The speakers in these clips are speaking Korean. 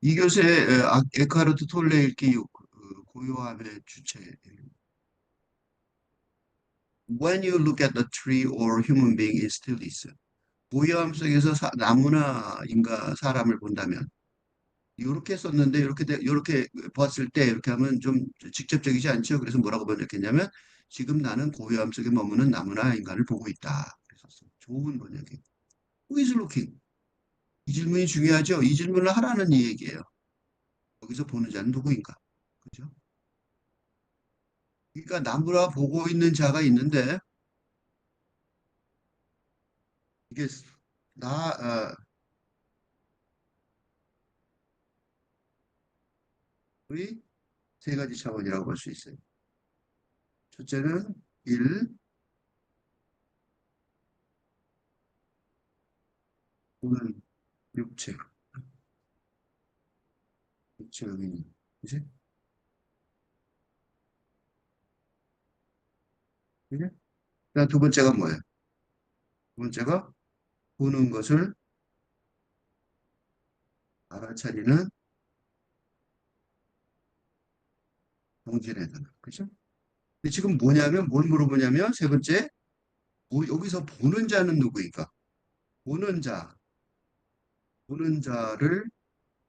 이 교수의 에카르트 톨레 읽기 고요함의 주체. When you look at the tree or human being, it still is. 고요함 속에서 나무나 인가 사람을 본다면 이렇게 썼는데 이렇게 봤을 때 이렇게 하면 좀 직접적이지 않죠. 그래서 뭐라고 번역했냐면 지금 나는 고요함 속에 머무는 나무나 인간을 보고 있다. 그랬었어. 좋은 번역이. Who is looking? 이 질문이 중요하죠. 이 질문을 하라는 이 얘기예요. 거기서 보는 자는 누구인가? 그죠? 그러니까 나무라 보고 있는 자가 있는데 이게 나의 세 가지 차원이라고 볼 수 있어요. 첫째는 일, 보는 육체, 육체 의미. 그지? 그지? 그다음 두 번째가 뭐예요? 두 번째가 보는 것을 알아차리는 정진의 단어. 그죠? 근데 지금 뭐냐면, 뭘 물어보냐면, 세 번째, 여기서 보는 자는 누구인가? 보는 자, 보는 자를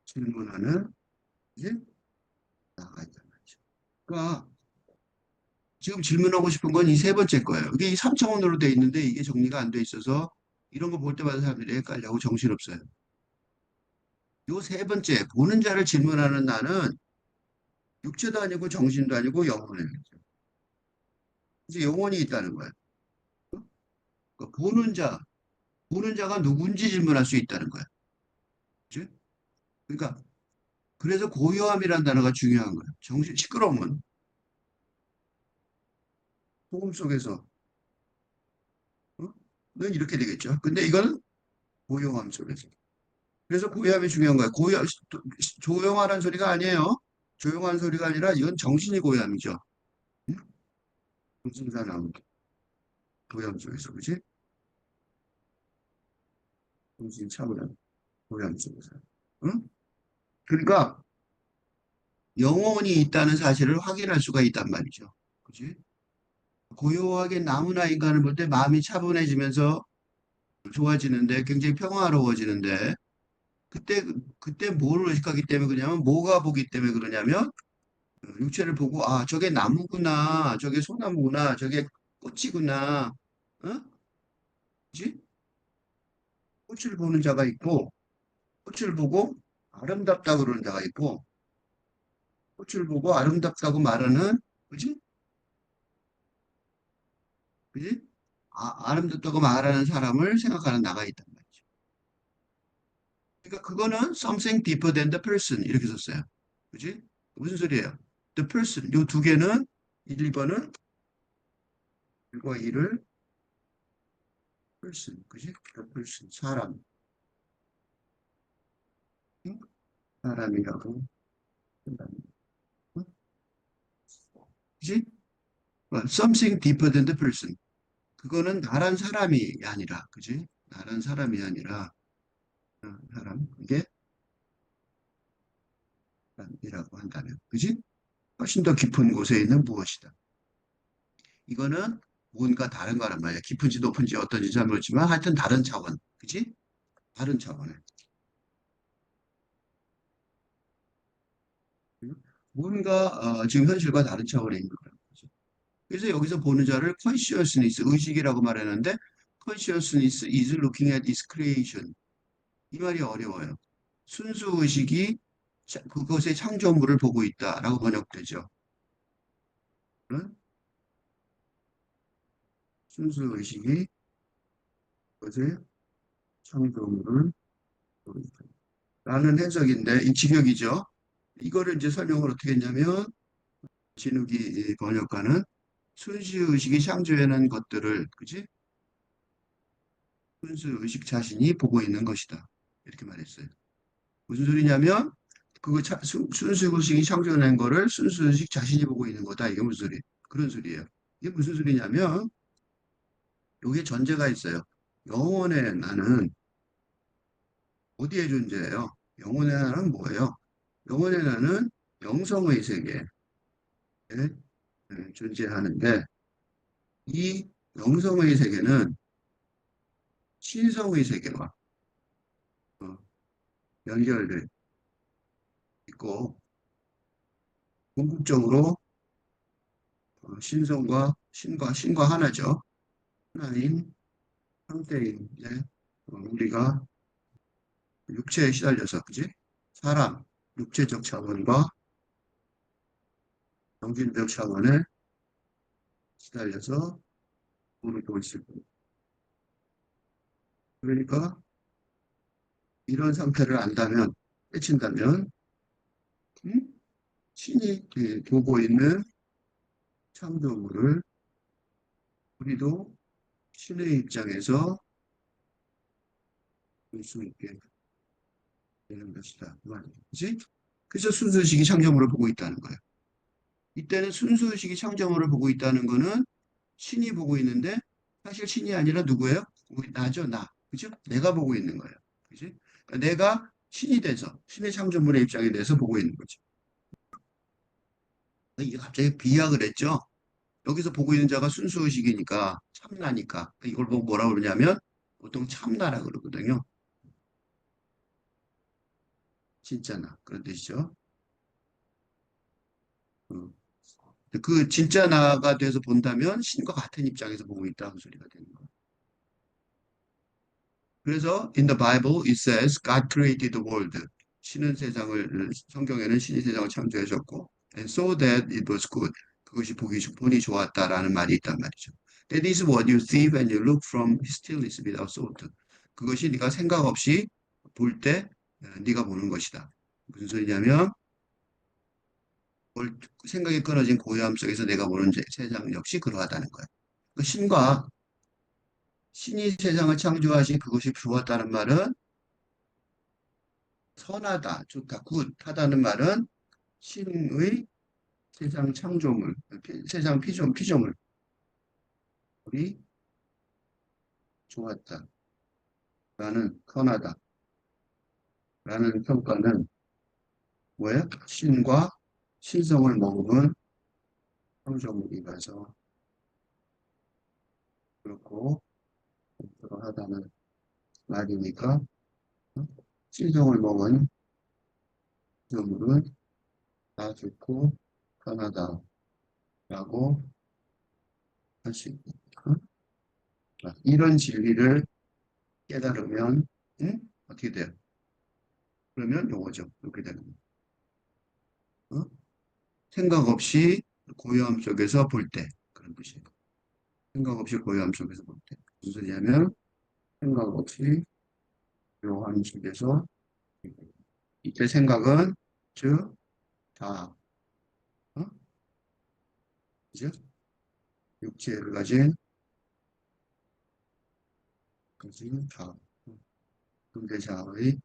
질문하는, 이제 나가 있단 말이죠. 그러니까 지금 질문하고 싶은 건 이 세 번째 거예요. 이게 이 3차원으로 돼 있는데 이게 정리가 안 돼 있어서 이런 거 볼 때마다 사람들이 헷갈려하고 정신없어요. 요 세 번째, 보는 자를 질문하는 나는 육체도 아니고 정신도 아니고 영혼이에요. 이제 영혼이 있다는 거예요. 그러니까 보는 자가 누군지 질문할 수 있다는 거예요. 그치? 그러니까 그래서 고요함이라는 단어가 중요한 거예요. 정신 시끄러움은 소음 속에서 어? 는 이렇게 되겠죠. 근데 이건 고요함 속에서. 그래서 고요함이 중요한 거예요. 조용하라는 소리가 아니에요. 조용한 소리가 아니라 이건 정신이 고요함이죠. 응? 정신사 나오는 고요함 속에서, 그지? 정신 차분한 고요함 속에서. 응? 그러니까 영혼이 있다는 사실을 확인할 수가 있단 말이죠. 그지? 고요하게 나무나 인간을 볼 때 마음이 차분해지면서 좋아지는데 굉장히 평화로워지는데 그때 뭐를 의식하기 때문에 그러냐면 뭐가 보기 때문에 그러냐면 육체를 보고 아 저게 나무구나 저게 소나무구나 저게 꽃이구나 어? 그지? 꽃을 보는 자가 있고 꽃을 보고 아름답다 그러는 자가 있고 꽃을 보고 아름답다고 말하는 그지? 그지? 아름답다고 말하는 사람을 생각하는 나가 있단 말이죠. 그러니까 그거는 something deeper than the person 이렇게 썼어요. 그지? 무슨 소리예요? The person 요 두 개는 1, 2번은 1과 2를 person 그지? The person 사람 응? 사람이라고 한다. 응? 그지? something deeper than the person 그거는 나란 사람이 아니라 그지? 나란 사람이 아니라 사람 이게 사람이라고 한다면 그지? 훨씬 더 깊은 곳에 있는 무엇이다. 이거는 뭔가 다른 거란 말이야. 깊은지 높은지 어떤지 잘 모르지만 하여튼 다른 차원. 그지? 다른 차원에. 뭔가 지금 현실과 다른 차원에 있는 거란 거죠. 그래서 여기서 보는 자를 consciousness, 의식이라고 말하는데 consciousness is looking at its creation. 이 말이 어려워요. 순수 의식이 그것의 창조물을 보고 있다라고 번역되죠. 응? 순수 의식이 그것의 창조물을 보고 있다. 라는 해석인데 이 직역이죠. 이거를 이제 설명을 어떻게 했냐면 진욱이 번역가는 순수의식이 창조해낸 것들을 그지? 순수의식 자신이 보고 있는 것이다. 이렇게 말했어요. 무슨 소리냐면 순수의식이 창조해낸 거를 순수의식 자신이 보고 있는 거다. 이게 무슨 소리? 그런 소리예요. 이게 무슨 소리냐면 여기에 전제가 있어요. 영혼의 나는 어디에 존재해요? 영혼의 나는 뭐예요? 영혼의 나는 영성의 세계에 존재하는데 이 영성의 세계는 신성의 세계와 어, 연결돼 있고 궁극적으로 신과 하나죠. 하나인 상태인데 우리가 육체에 시달려서 그지? 사람 육체적 차원과 정신적 차원에 시달려서 모르고 있을 거예요. 그러니까 이런 상태를 안다면, 깨친다면, 음? 신이 보고 있는 창조물을 우리도 신의 입장에서 볼 수 있게 되는 것이다. 그 말이지. 그치? 그래서 순수의식이 창조물을 보고 있다는 거예요. 이때는 순수의식이 창조물을 보고 있다는 거는 신이 보고 있는데 사실 신이 아니라 누구예요? 나죠, 나. 그죠? 내가 보고 있는 거예요. 그지? 그러니까 내가 신이 돼서, 신의 창조물의 입장에 대해서 보고 있는 거지. 이게 갑자기 비약을 했죠? 여기서 보고 있는 자가 순수의식이니까, 참나니까. 이걸 보고 뭐라 그러냐면, 보통 참나라 그러거든요. 진짜나. 그런 뜻이죠. 어. 그 진짜 나가 돼서 본다면 신과 같은 입장에서 보고 있다는 소리가 되는 거예요. 그래서 in the Bible it says God created the world. 신은 세상을 성경에는 신이 세상을 창조하셨고 and so that it was good. 그것이 보니 좋았다라는 말이 있단 말이죠. That is what you see when you look from stillness without thought. 그것이 네가 생각 없이 볼 때 네가 보는 것이다. 무슨 소리냐면 생각이 끊어진 고요함 속에서 내가 보는 세상 역시 그러하다는 거예요. 그 신이 세상을 창조하신 그것이 좋았다는 말은 선하다, 좋다, 굿하다는 말은 신의 세상 창조물, 세상 피조물이 좋았다, 선하다라는 평가는 뭐예요? 신과 신성을 머금은 창조물이라서 그렇고 그러하다는 말이니까 신성을 머금은 피조물은 다 좋고 선하다라고 할 수 있다. 이런 진리를 깨달으면 어떻게 돼요? 그러면 요거죠. 이렇게 되는 거예요. 생각 없이 고요함 속에서 볼 때. 그런 뜻이에요. 생각 없이 고요함 속에서 볼 때. 무슨 소리냐면 생각 없이 고요함 속에서 이때 생각은 즉 다, 어? 그죠? 육체를 가진 다, 현대사의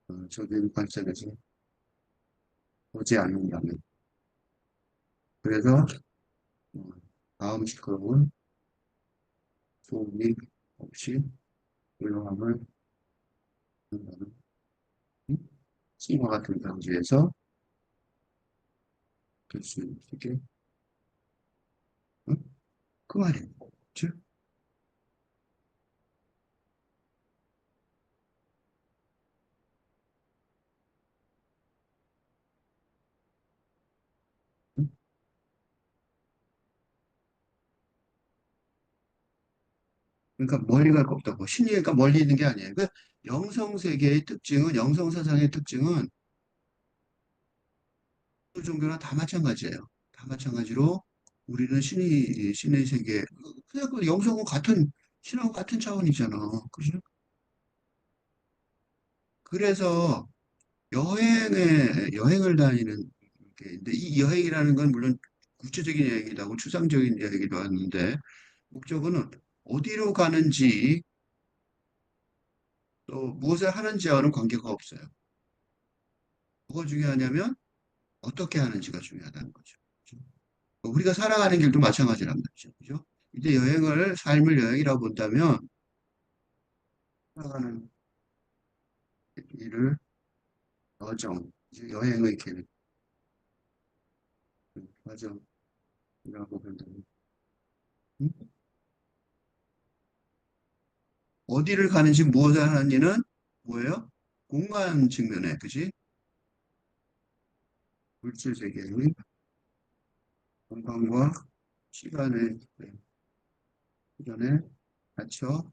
외국적인 관점에서 보지 않는다면. 그래서 어, 다음 시급은 소음이 없이 고요함을 한다는 신과 같은 단지에서 될 수 있게 응? 그 말이에요. 그치? 응? 그러니까 멀리 갈 거 없다고. 신이니까 멀리 있는 게 아니에요. 그 영성 세계의 특징은, 영성 사상의 특징은 어느 종교나 다 마찬가지예요. 다 마찬가지로 우리는 신의 세계, 그냥 그 영성은 신하고 같은 차원이잖아. 그죠? 그래서 여행을 다니는 게 있는데, 이 여행이라는 건 물론 구체적인 여행이기도 하고 추상적인 여행이기도 하는데, 목적은 어디로 가는지 또 무엇을 하는지와는 관계가 없어요. 뭐가 중요하냐면 어떻게 하는지가 중요하다는 거죠. 그죠? 우리가 살아가는 길도 마찬가지란 말이죠. 그죠? 이제 삶을 여행이라고 본다면 살아가는 이를 여정, 이제 여행의 계획, 과정이라고 본다면 음? 어디를 가는지 무엇을 하는지는 뭐예요? 공간 측면에, 그지? 물질 세계의 공간과 시간의 네, 시간에 맞춰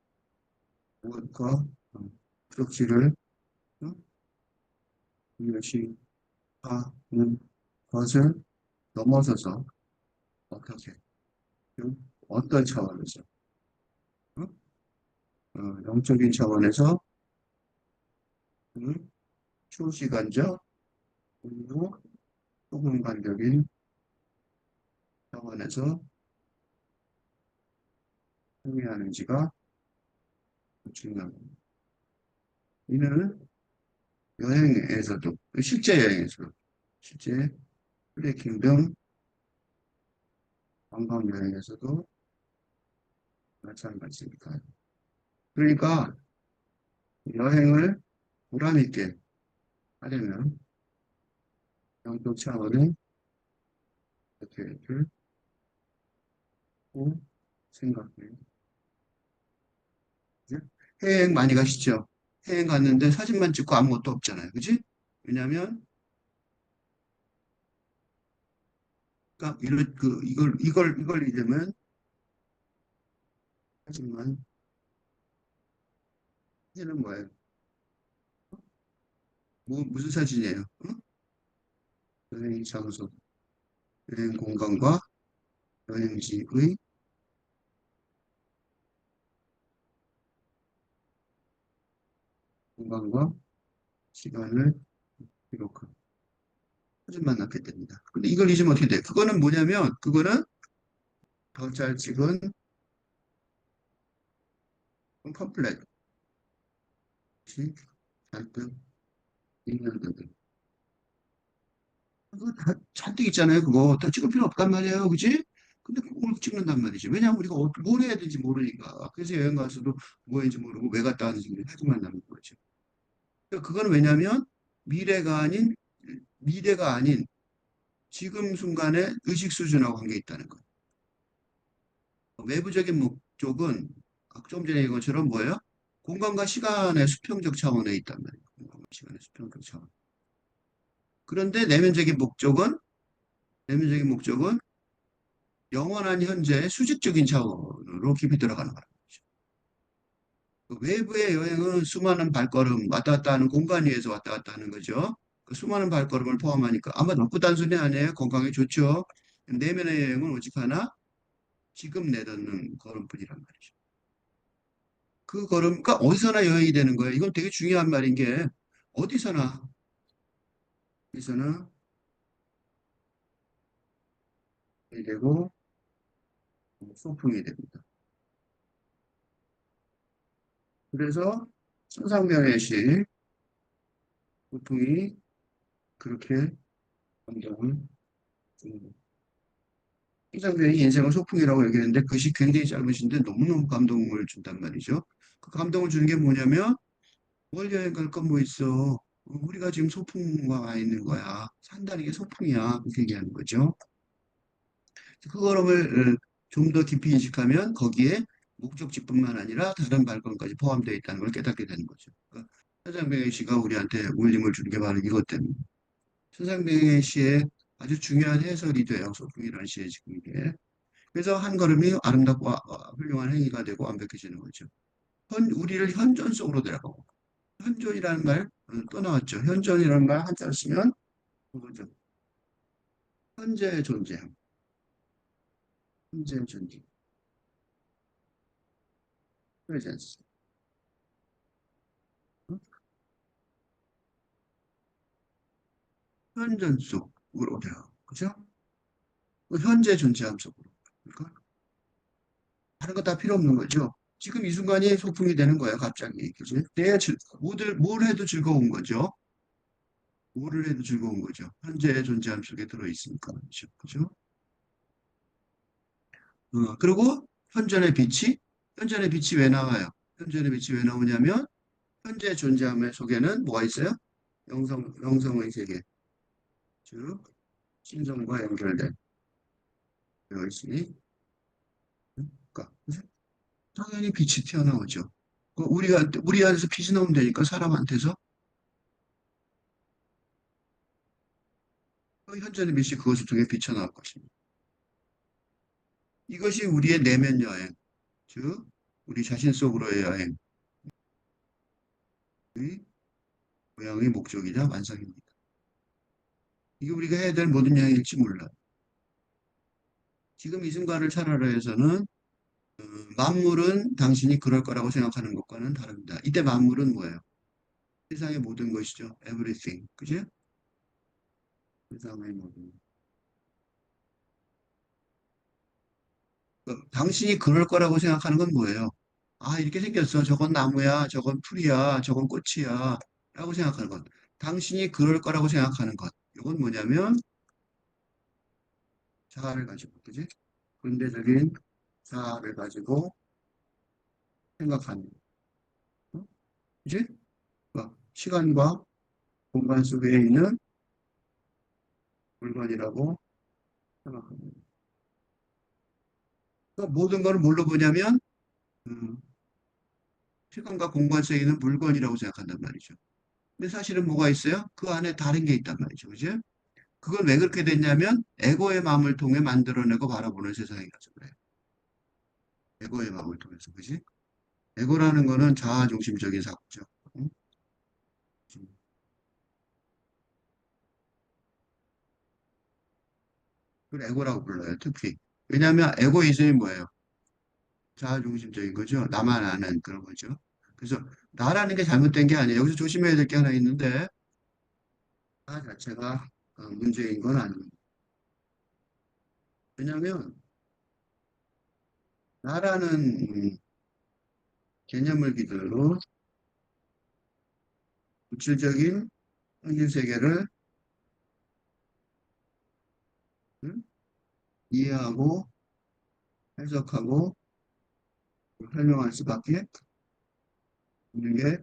무엇과 목적지를 이것이 하는 것을 넘어서서 어떻게 어떤 차원에서 어? 영적인 차원에서 초시간적 그리고 초공간적인 차원에서 행위하는지가 중요합니다. 이는 여행에서도 실제 여행에서도 실제 트레킹 등 관광 여행에서도 마찬가지입니다. 그러니까 여행을 보람 있게 하려면 영적 차원의 계획을 꼭 생각해요. 그죠? 해외여행 많이 가시죠? 해외여행 갔는데 사진만 찍고 아무것도 없잖아요. 그지? 왜냐면, 그러니까 이걸 이러면 사진만, 사진은 뭐예요? 무슨 사진이에요? 어? 여행 장소, 여행 공간과 여행지의 공간과 시간을 기록한 사진만 남게 됩니다. 근데 이걸 잊으면 어떻게 돼? 그거는 뭐냐면, 그거는 더 잘 찍은 컴플렛, 잔뜩 있는 거들. 그거 다 잔뜩 있잖아요. 그거 다 찍을 필요 없단 말이에요. 그지? 근데 그걸 찍는단 말이지. 왜냐하면 우리가 뭘 해야 될지 모르니까. 그래서 여행 가서도 뭐 했는지 모르고 왜 갔다 왔는지 모르고 사진만 남는 거죠. 그러니까 그거는 왜냐하면 미래가 아닌, 미래가 아닌 지금 순간의 의식 수준하고 관계 있다는 거예요. 외부적인 목적은 조금 전에 얘기한 것처럼 뭐예요? 공간과 시간의 수평적 차원에 있단 말이에요. 공간과 시간의 수평적 차원. 그런데 내면적인 목적은 영원한 현재의 수직적인 차원으로 깊이 들어가는 거죠. 그 외부의 여행은 수많은 발걸음, 왔다 갔다 하는 공간 위에서 왔다 갔다 하는 거죠. 그 수많은 발걸음을 포함하니까 아마 너무 단순히 아니에요. 건강에 좋죠. 내면의 여행은 오직 하나, 지금 내딛는 걸음뿐이란 말이죠. 그 걸음, 그러니까 어디서나 여행이 되는 거예요. 이건 되게 중요한 말인 게 어디서나, 어디서나 여행이 되고 소풍이 됩니다. 그래서 천상명예시 소풍이 그렇게 감동을 줍니다. 이장면이 인생을 소풍이라고 얘기했는데 그 시 굉장히 짧으신데 너무너무 감동을 준단 말이죠. 그 감동을 주는 게 뭐냐면 월 여행 갈 건 뭐 있어. 우리가 지금 소풍과 와 있는 거야. 산다는 게 소풍이야. 그렇게 얘기하는 거죠. 그 걸음을 좀 더 깊이 인식하면 거기에 목적지뿐만 아니라 다른 발걸음까지 포함되어 있다는 걸 깨닫게 되는 거죠. 그러니까 천상병의 시가 우리한테 울림을 주는 게 바로 이것 때문에. 천상병의 시의 아주 중요한 해설이 돼요. 소풍이라는 시의 지금 이게. 그래서 한 걸음이 아름답고 훌륭한 행위가 되고 완벽해지는 거죠. 우리를 현존 속으로 데려가고. 현존이라는 말, 또 나왔죠. 현존이라는 말 한자로 쓰면 그거죠. 현재 존재함. 현재 존재. 프레젠스. 현존 속으로 돼요. 그죠? 그 현재 존재함 속으로. 그러니까 다른 거 다 필요 없는 거죠. 지금 이 순간이 소풍이 되는 거예요. 갑자기. 그죠? 뭘 해도 즐거운 거죠. 뭐를 해도 즐거운 거죠. 현재의 존재함 속에 들어있으니까. 그죠? 그죠? 그리고 현존의 빛이 왜 나와요? 현존의 빛이 왜 나오냐면 현재 존재함의 속에는 뭐가 있어요? 영성의 세계, 즉 신성과 연결된 되어 있으니, 그러니까 당연히 빛이 튀어나오죠. 우리 안에서 빛이 나오면 되니까 사람한테서 그 현존의 빛이 그것을 통해 비쳐나올 것입니다. 이것이 우리의 내면 여행, 즉 우리 자신 속으로의 여행의 모양의 목적이자 완성입니다. 이게 우리가 해야 될 모든 여행일지 몰라요. 지금 이 순간을 살아라 해서는 만물은 당신이 그럴 거라고 생각하는 것과는 다릅니다. 이때 만물은 뭐예요? 세상의 모든 것이죠. Everything. 그죠? 세상의 모든. 당신이 그럴 거라고 생각하는 건 뭐예요? 아, 이렇게 생겼어. 저건 나무야, 저건 풀이야, 저건 꽃이야. 라고 생각하는 것. 당신이 그럴 거라고 생각하는 것. 이건 뭐냐면 자아를 가지고, 그지? 근대적인 자아를 가지고 생각하는 거. 그지? 시간과 공간 속에 있는 물건이라고 생각합니다. 모든 걸 뭘로 보냐면, 음, 시간과 공간 속에 있는 물건이라고 생각한단 말이죠. 근데 사실은 뭐가 있어요? 그 안에 다른 게 있단 말이죠. 그죠? 그건 왜 그렇게 됐냐면 에고의 마음을 통해 만들어내고 바라보는 세상이라서 그래요. 에고의 마음을 통해서, 그지? 에고라는 거는 자아중심적인 사고죠. 응? 그걸 에고라고 불러요, 특히. 왜냐하면 에고이즘이 뭐예요? 자아중심적인 거죠. 나만 아는 그런 거죠. 그래서 나라는 게 잘못된 게 아니에요. 여기서 조심해야 될 게 하나 있는데 나 자체가 문제인 건 아닙니다. 왜냐하면 나라는 개념을 기반으로 물질적인 현실 세계를 음, 이해하고 해석하고 설명할 수밖에 없는 게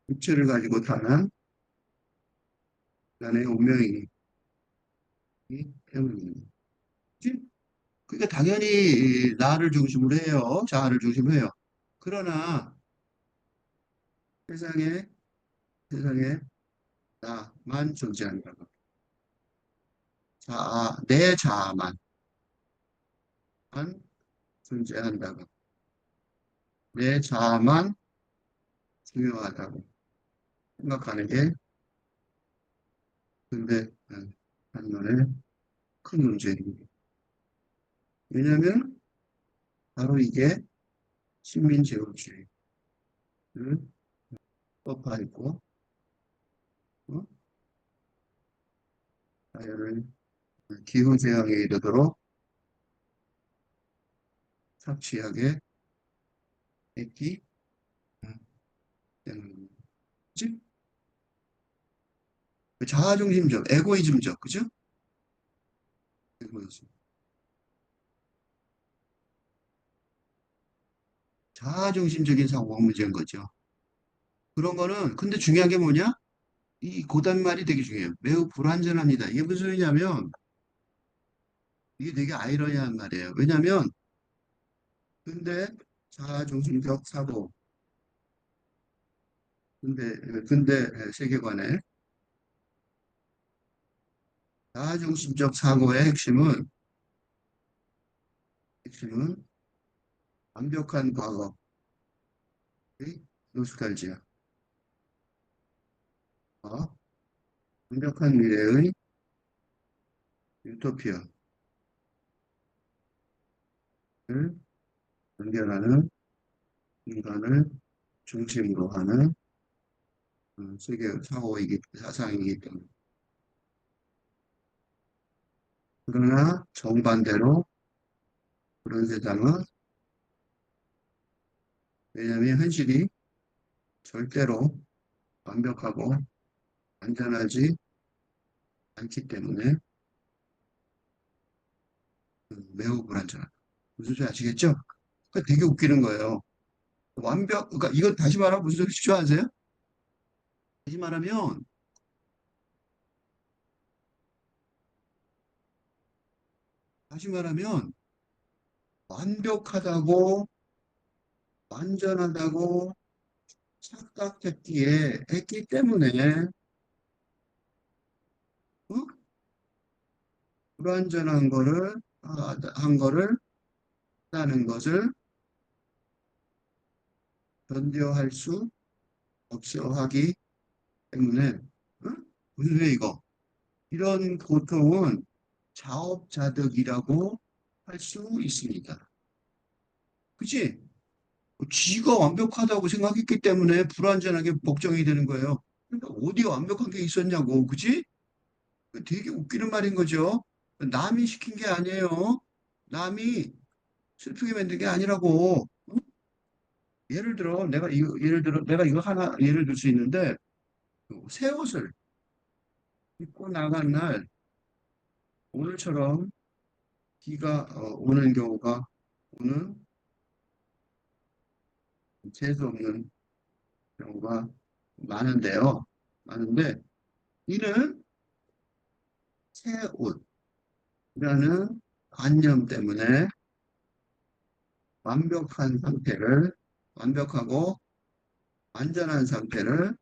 육체를 가지고 사는 인간의 운명이기 때문입니다. 그치? 그러니까 당연히 이 나를 중심으로 해요. 자아를 중심으로 해요. 그러나 세상에 세상에 나만 존재한다고. 내 자아만 존재한다고. 내 자아만 중요하다고 생각하는 게 근데 반면에 큰 문제입니다. 왜냐하면 바로 이게 식민지배주의를 법화했고 어? 자연을 기후재앙에 이르도록 착취하게 했기 때문입니다. 그치? 자아중심적, 에고이즘적, 그죠? 에고이즘. 자아중심적인 사고가 문제인 거죠. 그런 거는, 근데 중요한 게 뭐냐? 이 고단말이 되게 중요해요. 매우 불완전합니다. 이게 무슨 소리냐면, 이게 되게 아이러니한 말이에요. 왜냐면, 근데 자아중심적 사고, 근대 세계관의 자아중심적 사고의 핵심은 완벽한 과거의 노스탈지아, 완벽한 미래의 유토피아를 연결하는 인간을 중심으로 하는 세계 사상이기 때문에. 그러나 정반대로 그런 세상은 왜냐하면 현실이 절대로 완벽하고 안전하지 않기 때문에 매우 불안전하다. 무슨 소리 아시겠죠? 그러니까 되게 웃기는 거예요. 그러니까 이거 다시 말하면 무슨 소리인지 아세요? 다시 말하면, 다시 말하면, 완벽하다고, 완전하다고 착각했기에, 했기 때문에, 어? 불완전한 거를, 한 거를, 다는 것을 견뎌할 수 없어 하기 때문에, 어? 무슨 소리야, 이거? 이런 고통은 자업자득이라고 할 수 있습니다. 그치? 쥐가 완벽하다고 생각했기 때문에 불완전하게 복종이 되는 거예요. 그러니까 어디 완벽한 게 있었냐고, 그치? 되게 웃기는 말인 거죠. 남이 시킨 게 아니에요. 남이 슬프게 만든 게 아니라고. 어? 예를 들어 내가 이거 하나 예를 들 수 있는데 새 옷을 입고 나간 날 오늘처럼 비가 오는 경우가 오는 재수 없는 경우가 많은데요. 많은데 이는 새 옷이라는 관념 때문에 완벽한 상태를 완벽하고 완전한 상태를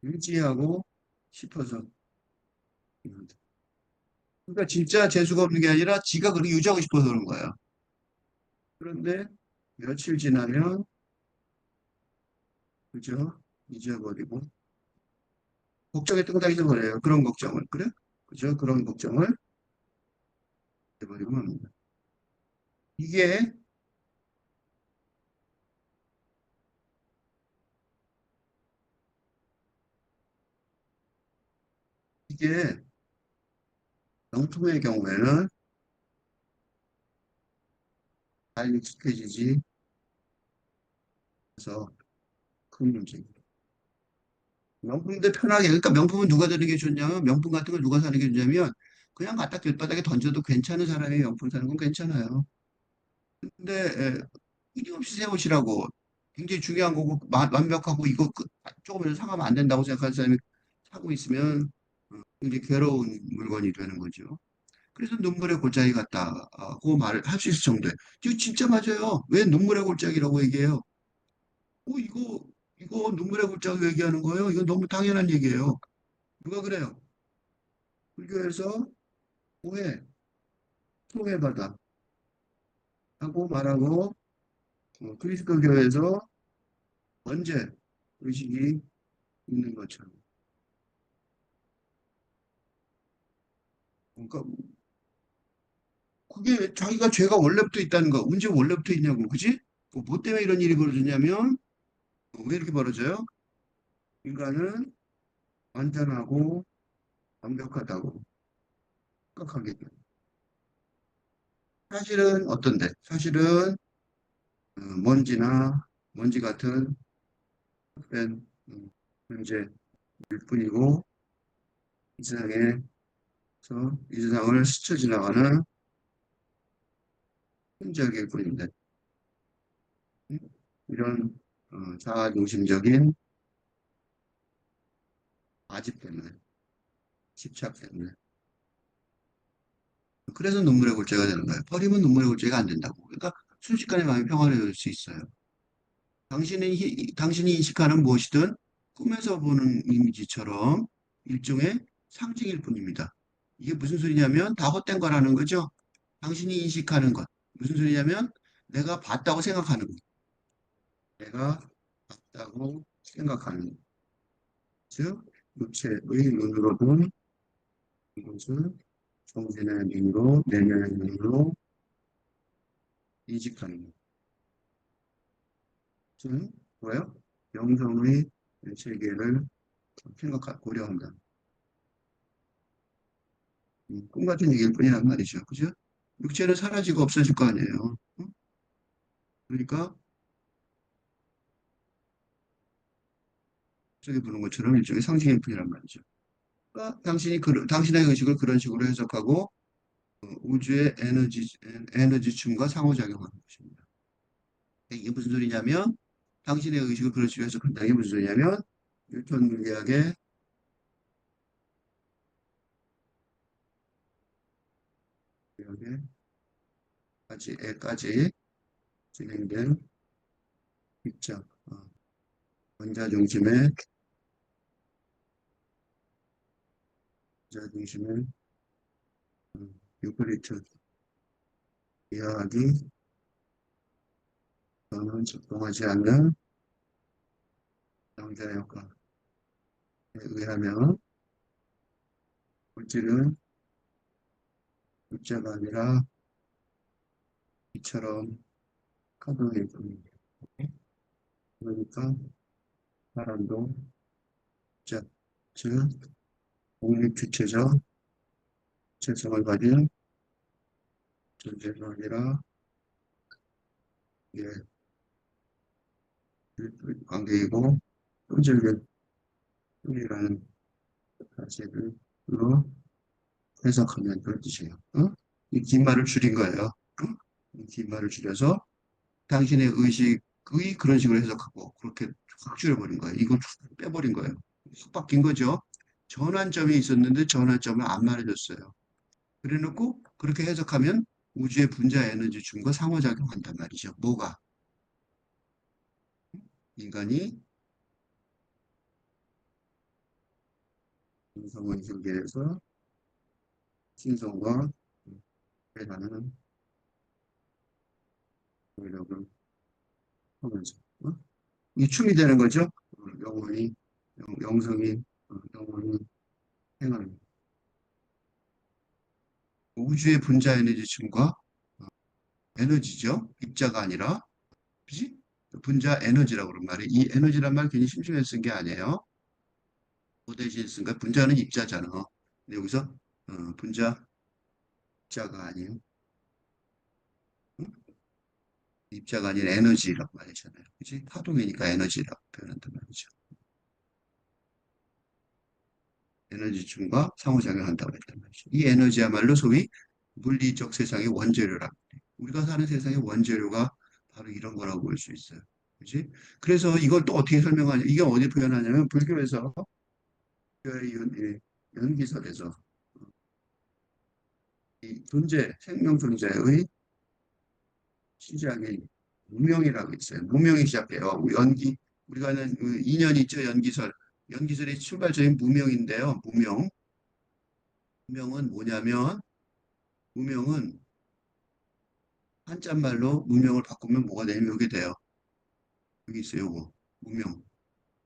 유지하고 싶어서 그러니까 진짜 재수가 없는 게 아니라 지가 그렇게 유지하고 싶어서 그런 거예요. 그런데 며칠 지나면 그죠? 잊어버리고 걱정했던 거 다 잊어버려요. 그런 걱정을 그래? 그죠? 그런 걱정을 잊어버리고 맙니다. 이게 이게 명품의 경우에는 잘 익숙해지지 않아서 큰 문제입니다. 명품인데 편하게 그러니까 명품은 누가 드는 게 좋냐면 명품 같은 걸 누가 사는 게 좋냐면 그냥 갖다 길바닥에 던져도 괜찮은 사람이 명품 사는 건 괜찮아요. 근데 끊임없이 새 옷이라고 굉장히 중요한 거고 완벽하고 이거 조금이라도 상하면 안 된다고 생각하는 사람이 사고 있으면 굉장히 괴로운 물건이 되는 거죠. 그래서 눈물의 골짜기 같다고 말을 할 수 있을 정도예요. 이거 진짜 맞아요. 왜 눈물의 골짜기라고 얘기해요? 이거 눈물의 골짜기 얘기하는 거예요? 이건 너무 당연한 얘기예요. 누가 그래요? 불교에서 오해, 소외받아 하고 말하고 그리스도교에서 언제 의식이 있는 것처럼. 그러니까 그게 자기가 죄가 원래부터 있다는 거, 언제 원래부터 있냐고, 그지? 뭐 때문에 이런 일이 벌어졌냐면 왜 이렇게 벌어져요? 인간은 완전하고 완벽하다고 생각하게 돼. 사실은 어떤데? 사실은 먼지 같은 뺀 문제일 뿐이고 이 세상에서 이 세상을 스쳐 지나가는 흔적일 뿐인데 음? 이런 자아중심적인 아집 때문에 집착 때문에 그래서 눈물의 골재가 되는 거예요. 버리면 눈물의 골재가 안 된다고. 그러니까 순식간에 마음이 평화로워질 수 있어요. 당신이 인식하는 무엇이든 꿈에서 보는 이미지처럼 일종의 상징일 뿐입니다. 이게 무슨 소리냐면 다 헛된 거라는 거죠. 당신이 인식하는 것. 무슨 소리냐면 내가 봤다고 생각하는 것. 내가 봤다고 생각하는 것. 즉, 육체의 눈으로 본 이것을 정신의 눈으로, 내면의 눈으로 인식하는 것. 즉, 뭐예요? 영성의 세계를 고려한다. 꿈 같은 얘기일 뿐이란 말이죠. 그죠? 육체는 사라지고 없어질 거 아니에요. 응? 그러니까 저기 보는 것처럼 일종의 상징일 뿐이란 말이죠. 그러니까 당신의 의식을 그런 식으로 해석하고 우주의 에너지춤과 상호작용하는 것입니다. 이게 무슨 소리냐면 당신의 의식을 그렇게 해석한다. 이게 무슨 소리냐면 뉴턴 물리학의 에까지 진행된 입장, 원자 중심의 원자 중심의 유클리트 이하학이 저는 작동하지 않는 양자 효과에 의하면 물질은 입자가 아니라 이처럼 가동일 뿐입니다. 그러니까 사람도 입자, 즉 독립주체적 주체성을 가진 존재가 아니라 예, 관계이고 끈질긴 뿐이라는 사실로 해석하면 그런 뜻이에요. 이 긴 말을 줄인 거예요. 이긴 말을 줄여서 당신의 의식의 그런 식으로 해석하고 그렇게 확 줄여버린 거예요. 이걸 빼버린 거예요. 확 바뀐 거죠. 전환점이 있었는데 전환점을 안 말해줬어요. 그래놓고 그렇게 해석하면 우주의 분자 에너지 춤과 상호작용한단 말이죠. 뭐가? 인간이 인성의 세계에서 신성과 대단한 노력을 하면서 이 춤이 되는 거죠. 영혼이 영성이 영혼이 행하는 우주의 분자 에너지 춤과 에너지죠. 입자가 아니라 그지? 분자 에너지라고 그런 말이 이 에너지란 말 괜히 심심해서 쓴 게 아니에요. 뭐 대신 쓴 거야? 분자는 입자잖아. 근데 여기서 분자 입자가 아닌 응? 입자가 아닌 에너지라고 말했잖아요. 그지? 파동이니까 에너지라고 표현한단 말이죠. 에너지춤과 상호작용한다고 했단 말이죠. 이 에너지야말로 소위 물리적 세상의 원재료라고 해요. 우리가 사는 세상의 원재료가 바로 이런 거라고 볼 수 있어요. 그지? 그래서 이걸 또 어떻게 설명하냐? 이게 어디 표현하냐면 불교에서 이 연기설에서 이 존재, 생명 존재의 시작이 무명이라고 있어요. 무명이 시작해요. 우리가 하는 그 인연 있죠, 연기설. 연기설의 출발점이 무명인데요. 무명. 무명은 뭐냐면, 무명은 한자말로 무명을 바꾸면 뭐가 되냐면 여기 돼요. 여기 있어요, 요거. 무명.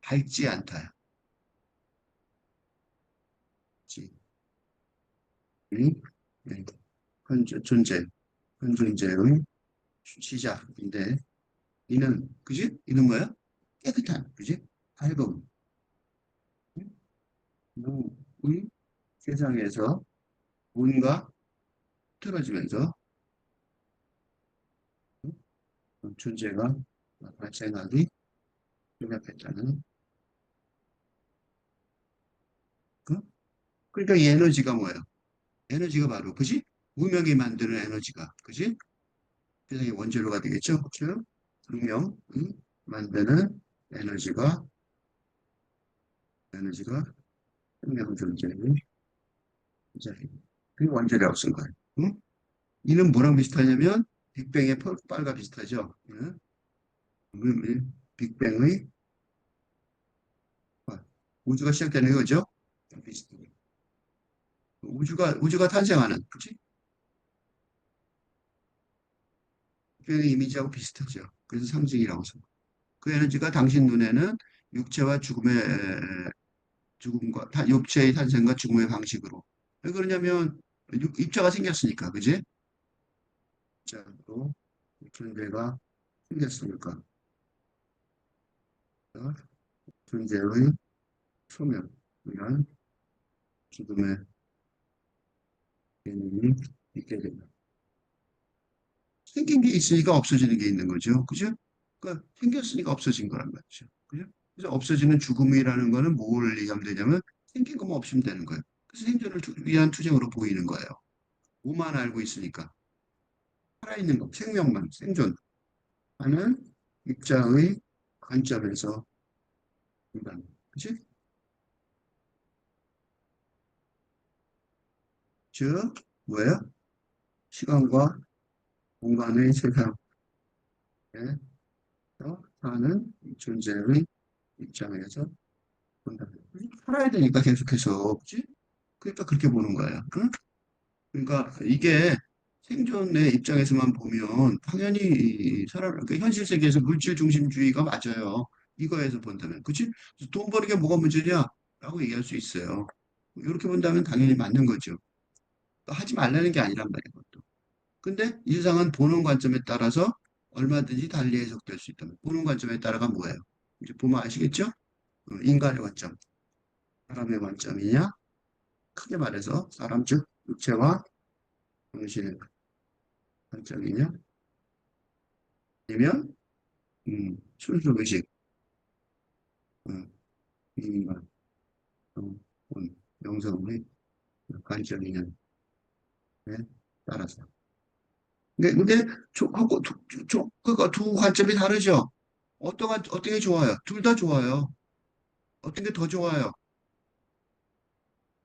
밝지 않다요. 지. 네. 존재. 현 존재의 시작인데, 이는, 그지? 이는 뭐야? 깨끗한, 그지? 밝음. 무의 세상에서 뭔가 틀어지면서 존재가 발생하기 시작했다는 그? 그러니까 이 에너지가 뭐예요? 에너지가 바로 그지? 무명이 만드는 에너지가 그지? 세상의 원재료가 되겠죠? 즉 무명이 만드는 에너지가 생명 존재의 그 원재료라고 쓴 거예요. 응? 이는 뭐랑 비슷하냐면 빅뱅의 폭발과 비슷하죠. 응? 빅뱅의 우주가 시작되는 거죠. 비슷해요. 우주가 탄생하는 그치? 빅뱅의 이미지하고 비슷하죠. 그래서 상징이라고 씁니다. 그 에너지가 당신 눈에는 육체와 육체의 탄생과 죽음의 방식으로. 왜 그러냐면 입자가 생겼으니까, 그지? 입자로 존재가 생겼으니까 존재의 소멸, 이런 죽음의 개념이 있게 된다. 생긴 게 있으니까 없어지는 게 있는 거죠. 그죠? 그러니까 생겼으니까 없어진 거란 말이죠. 그죠? 그래서 없어지는 죽음이라는 거는 뭘 얘기하면 되냐면 생긴 것만 없으면 되는 거예요. 그래서 생존을 위한 투쟁으로 보이는 거예요. 뭐만 알고 있으니까. 살아있는 것, 생명만, 생존 하는 입장의 관점에서 인간. 그치? 즉, 뭐예요? 시간과 공간의 세상에서 사는 이 존재의 입장에서 본다. 살아야 되니까 계속해서, 그치? 그러니까 그렇게 보는 거예요. 응? 그러니까 이게 생존의 입장에서만 보면 당연히 그러니까 현실 세계에서 물질 중심주의가 맞아요. 이거에서 본다면. 그치? 돈 버는 게 뭐가 문제냐? 라고 얘기할 수 있어요. 이렇게 본다면 당연히 맞는 거죠. 하지 말라는 게 아니란 말이에요. 그것도. 근데 이 세상은 보는 관점에 따라서 얼마든지 달리 해석될 수 있다. 보는 관점에 따라가 뭐예요? 이제 보면 아시겠죠? 인간의 관점, 사람의 관점이냐? 크게 말해서 사람 즉 육체와 정신의 관점이냐? 아니면 순수 의식, 인간, 영성의 관점이냐에 따라서. 근데 그거 두 관점이 다르죠? 어떤 게 좋아요? 둘 다 좋아요. 어떤 게 더 좋아요?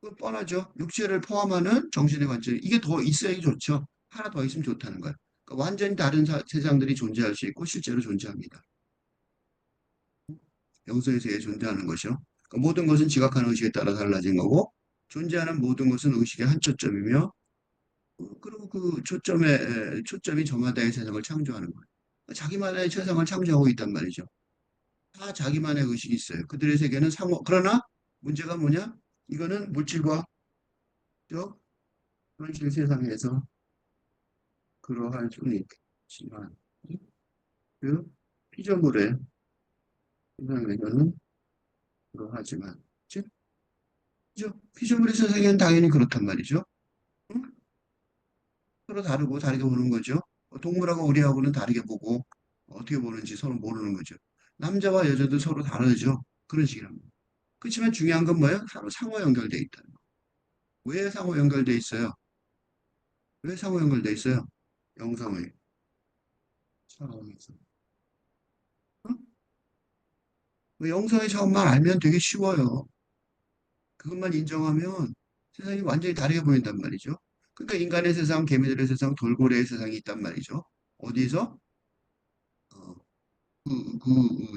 그 뻔하죠. 육체를 포함하는 정신의 관점. 이게 더 있어야 좋죠. 하나 더 있으면 좋다는 거예요. 그러니까 완전히 다른 세상들이 존재할 수 있고 실제로 존재합니다. 영성의 세계에 존재하는 것이요. 그러니까 모든 것은 지각하는 의식에 따라 달라진 거고 존재하는 모든 것은 의식의 한 초점이며 그리고 그 초점이 저마다의 세상을 창조하는 거예요. 자기만의 세상을 창조하고 있단 말이죠. 다 자기만의 의식이 있어요. 그들의 세계는 그러나 문제가 뭐냐? 이거는 물질과 저 현실 세상에서 그러할 수는 있지만 그 피조물의 세상에서는 그러하지만 즉 피조물의 세상에는 당연히 그렇단 말이죠. 응? 서로 다르고 다르게 보는 거죠. 동물하고 우리하고는 다르게 보고 어떻게 보는지 서로 모르는 거죠. 남자와 여자도 서로 다르죠. 그런 식이란 말이에요. 그렇지만 중요한 건 뭐예요? 서로 상호 연결돼 있다는 거. 왜 상호 연결돼 있어요? 왜 상호 연결돼 있어요? 영성의 차원에서. 어? 그 영성의 차원만 알면 되게 쉬워요. 그것만 인정하면 세상이 완전히 다르게 보인단 말이죠. 그러니까 인간의 세상, 개미들의 세상, 돌고래의 세상이 있단 말이죠. 어디서? 어,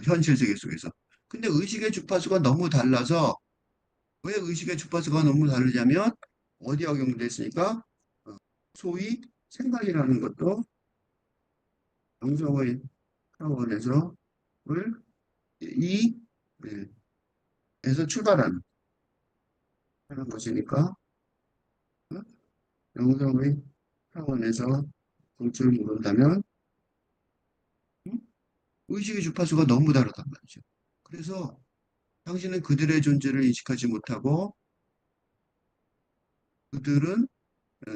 현실 세계 속에서. 근데 의식의 주파수가 너무 달라서 왜 의식의 주파수가 너무 다르냐면 어디 적용됐으니까 소위 생각이라는 것도 영성의 차원에서 을 이 네, 에서 출발하는 하는 것이니까 어? 영성의 차원에서 정체를 모른다면 음? 의식의 주파수가 너무 다르단 말이죠. 그래서 당신은 그들의 존재를 인식하지 못하고 그들은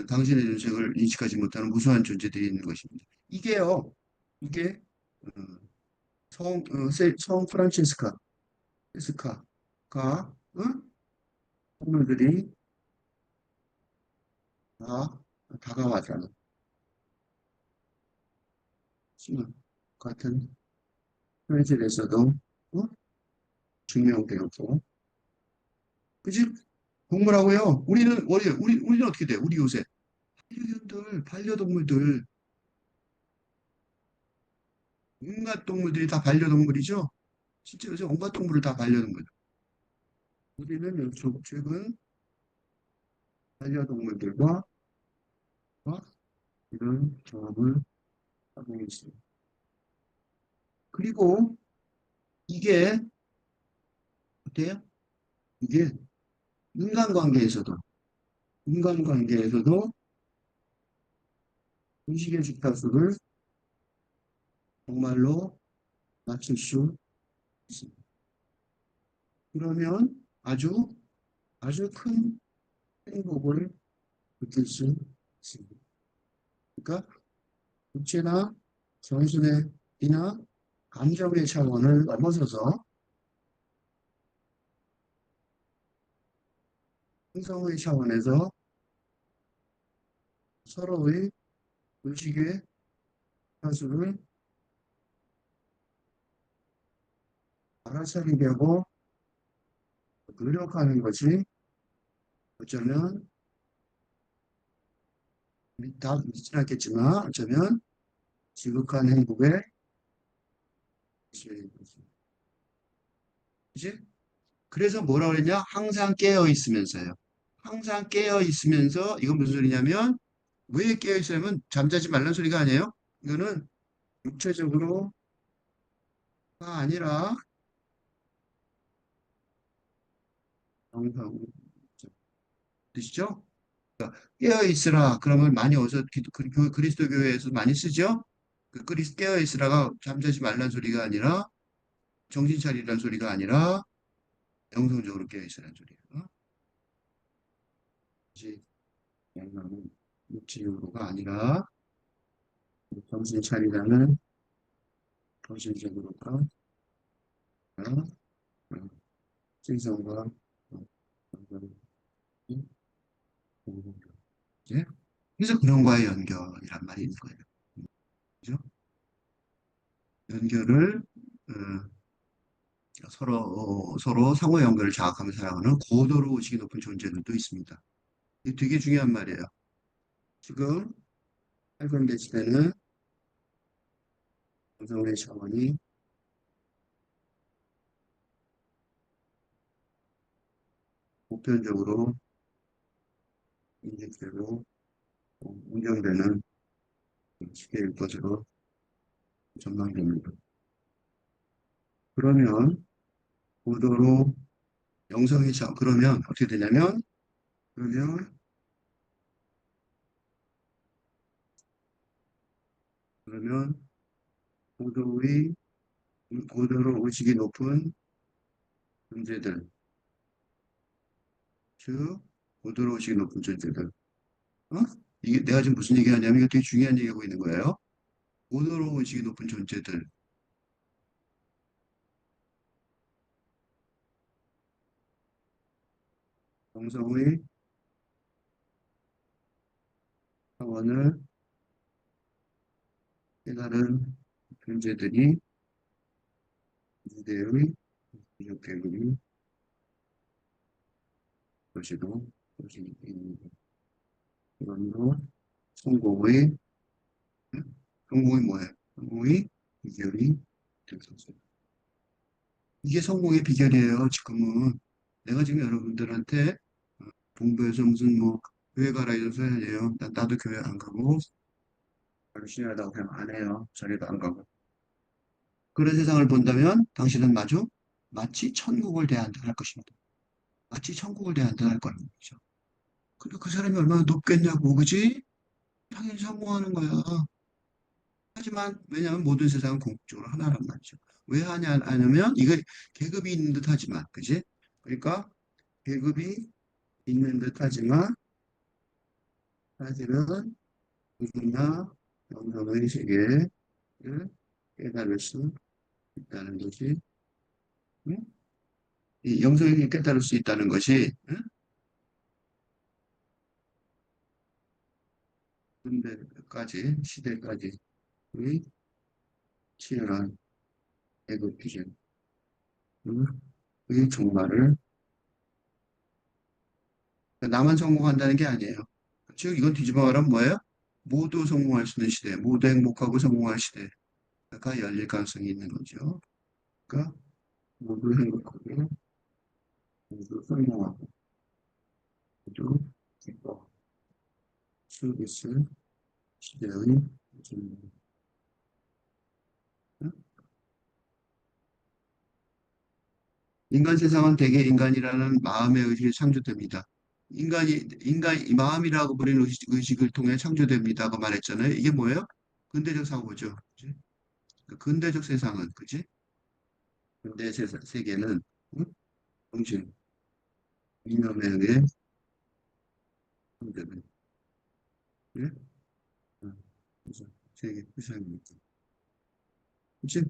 당신의 존재를 인식하지 못하는 무수한 존재들이 있는 것입니다. 이게요, 이게 어, 성 프란치스카가 동물들이 다 다가와잖아. 지금 같은 현실에서도 어? 증명되었고, 그지? 동물하고요. 우리는 어떻게 돼? 우리 요새 반려동물들, 온갖 동물들이 다 반려동물이죠? 진짜 요새 온갖 동물을 다 반려동물. 우리는 최근 반려동물들과 이런 경험을 하고 있습니다. 그리고 이게 어때요? 이게 인간관계에서도 인간관계에서도 의식의 주파수를 정말로 맞출 수 있습니다. 그러면 아주 큰 행복을 느낄 수 있습니다. 그러니까 육체나 정신의 이나 감정의 차원을 넘어서서 행성의 차원에서 서로의 의식의 사수를 알아차리려고 노력하는 것이 어쩌면 다 믿진 않겠지만 어쩌면 지극한 행복의 그지? 그래서 뭐라 그랬냐? 항상 깨어 있으면서요. 항상 깨어 있으면서 이건 무슨 소리냐면 왜 깨어 있으면 잠자지 말란 소리가 아니에요. 이거는 육체적으로가 아니라 영상 드시죠? 깨어 있으라 그러면 많이 어서 그리스도 교회에서 많이 쓰죠? 깨어 있으라가 잠자지 말란 소리가 아니라 정신 차리란 소리가 아니라 영성적으로 깨어 있으란 소리예요. 그지? 영성은 육체적으로가 아니라 정신 차리라는 정신적으로가 아니라 생성과 이제 그래서 그런과의 연결이란 말이 있는 거예요. 그죠? 연결을 서로 상호 연결을 자각하며 살아가는 고도로 의식이 높은 존재들도 있습니다. 이게 되게 중요한 말이에요. 지금 팔근대 시대는 정성의 차원이 보편적으로 인식되고 운영되는 시대일 것으로 전망됩니다. 그러면 고도로 영성의 차 그러면 어떻게 되냐면 그러면 그러면 고도의 고도로 의식이 높은 존재들, 즉 고도로 의식이 높은 존재들. 어? 이게 내가 지금 무슨 얘기하냐면 이게 되게 중요한 얘기하고 있는 거예요. 고도로 의식이 높은 존재들, 정성의 차원을 깨달은 존재들이 이대의 이적 계급이 것이도 것이 이걸로 성공의 성공이 뭐예요? 성공의 비결이 되었습니다. 이게 성공의 비결이에요. 지금은 내가 지금 여러분들한테 동부에서 무슨 뭐 교회 가라 이런 소리 아니에요. 나도 교회 안 가고 열심히 하다고 그냥 안 해요. 절에도 안 가고. 그런 세상을 본다면 당신은 마치 천국을 대한다 할 것입니다. 마치 천국을 대한다 할 거라는 거죠. 근데 그 사람이 얼마나 높겠냐고, 그지? 당연히 성공하는 거야. 하지만 왜냐하면 모든 세상은 궁극적으로 하나란 말이죠. 왜 하냐면 이게 계급이 있는 듯 하지만, 그지? 그러니까 계급이 있는 듯 하지만 사실은 누구나 영성의 세계를 깨달을 수 있다는 것이 응? 이 영성이 깨달을 수 있다는 것이 응? 근대까지 시대까지의 치열한 계급 기준의 종말을 나만 성공한다는 게 아니에요. 즉 이건 뒤집어 말하면 뭐예요? 모두 성공할 수 있는 시대, 모두 행복하고 성공할 시대가 열릴 가능성이 있는 거죠. 그러니까 모두 행복하고 모두 성공하고 모두 기뻐 수 있을 시대의 좀, 인간 세상은 대개 인간이라는 마음의 의식이 창조됩니다. 이 마음이라고 부르는 의식을 통해 창조됩니다가 말했잖아요. 이게 뭐예요? 근대적 사고죠. 그치? 그 근대적 세상은, 그치? 세계는, 응? 정신, 이념에 의해 창조된, 그래? 응. 그래서 세계 구성입니다. 그치?